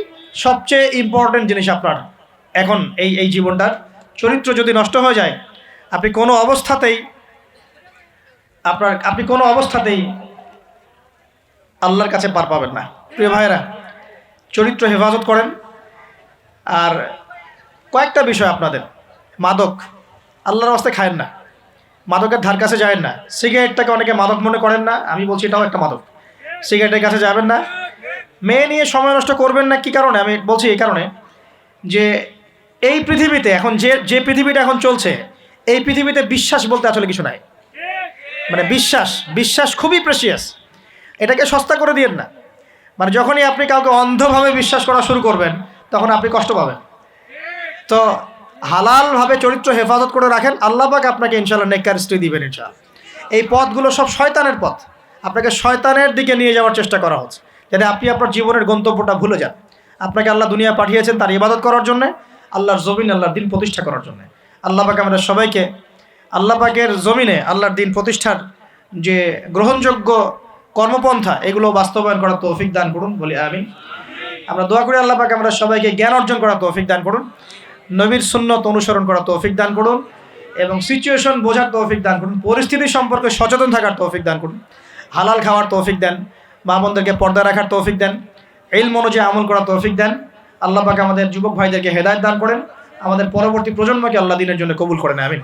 সবচেয়ে ইম্পর্টেন্ট জিনিস আপনার এখন এই জীবনটার। চরিত্র যদি নষ্ট হয়ে যায়, আপনি কোনো অবস্থাতেই আল্লাহর কাছে পার পাবেন না। প্রিয় ভাইয়েরা, চরিত্র হেফাজত করেন। আর কয়েকটা বিষয় আপনাদের, মাদক আল্লাহর রাস্তায় খায়েন না, মাদকের ধার কাছে যাবেন না। সিগারেটটাকে অনেকে মাদক মনে করেন না, আমি বলছি এটাও একটা মাদক। সিগারেটের কাছে যাবেন না। মেয়ে নিয়ে সময় নষ্ট করবেন না। কি কারণে আমি বলছি? এই কারণে যে এই পৃথিবীতে এখন যে পৃথিবীটা এখন চলছে, এই পৃথিবীতে বিশ্বাস বলতে আসলে কিছু নাই। মানে বিশ্বাস খুবই প্রেসিয়াস, এটাকে সস্তা করে দিয়েন না। মানে যখনই আপনি কাউকে অন্ধভাবে বিশ্বাস করা শুরু করবেন, তখন আপনি কষ্ট পাবেন। তো হালালভাবে চরিত্র হেফাজত করে রাখেন, আল্লাহ পাক আপনাকে ইনশাআল্লাহ নেককার স্ত্রী দিবেন ইনশাআল্লাহ। এই পথগুলো সব শয়তানের পথ, আপনাকে শয়তানের দিকে নিয়ে যাওয়ার চেষ্টা করা হচ্ছে, যাতে আপনি আপনার জীবনের গন্তব্যটা ভুলে যান। আপনাকে আল্লাহ দুনিয়া পাঠিয়েছেন তার ইবাদত করার জন্যে, আল্লাহর জমিনে আল্লাহর দিন প্রতিষ্ঠা করার জন্য। আল্লাহ পাক আমাদের সবাইকে আল্লাহ পাকের জমিনে আল্লাহর দিন প্রতিষ্ঠার যে গ্রহণযোগ্য কর্মপন্থা, এগুলো বাস্তবায়ন করার তৌফিক দান করুন, বলি আমিন। আমরা দোয়া করি আল্লাহ পাক আমরা সবাইকে জ্ঞান অর্জন করার তৌফিক দান করুন, নবীর সুন্নত অনুসরণ করার তৌফিক দান করুন, এবং সিচুয়েশন বোঝার তৌফিক দান করুন, পরিস্থিতি সম্পর্কে সচেতন থাকার তৌফিক দান করুন, হালাল খাওয়ার তৌফিক দেন, মা বোনদেরকে পর্দা রাখার তৌফিক দেন, ইলম অনুযায়ী আমল করার তৌফিক দেন। আল্লাহ পাক আমাদের যুবক ভাইদেরকে হেদায়েত দান করেন, আমাদের পরবর্তী প্রজন্মকে আল্লাহ দিনের জন্য কবুল করেন, আমিন।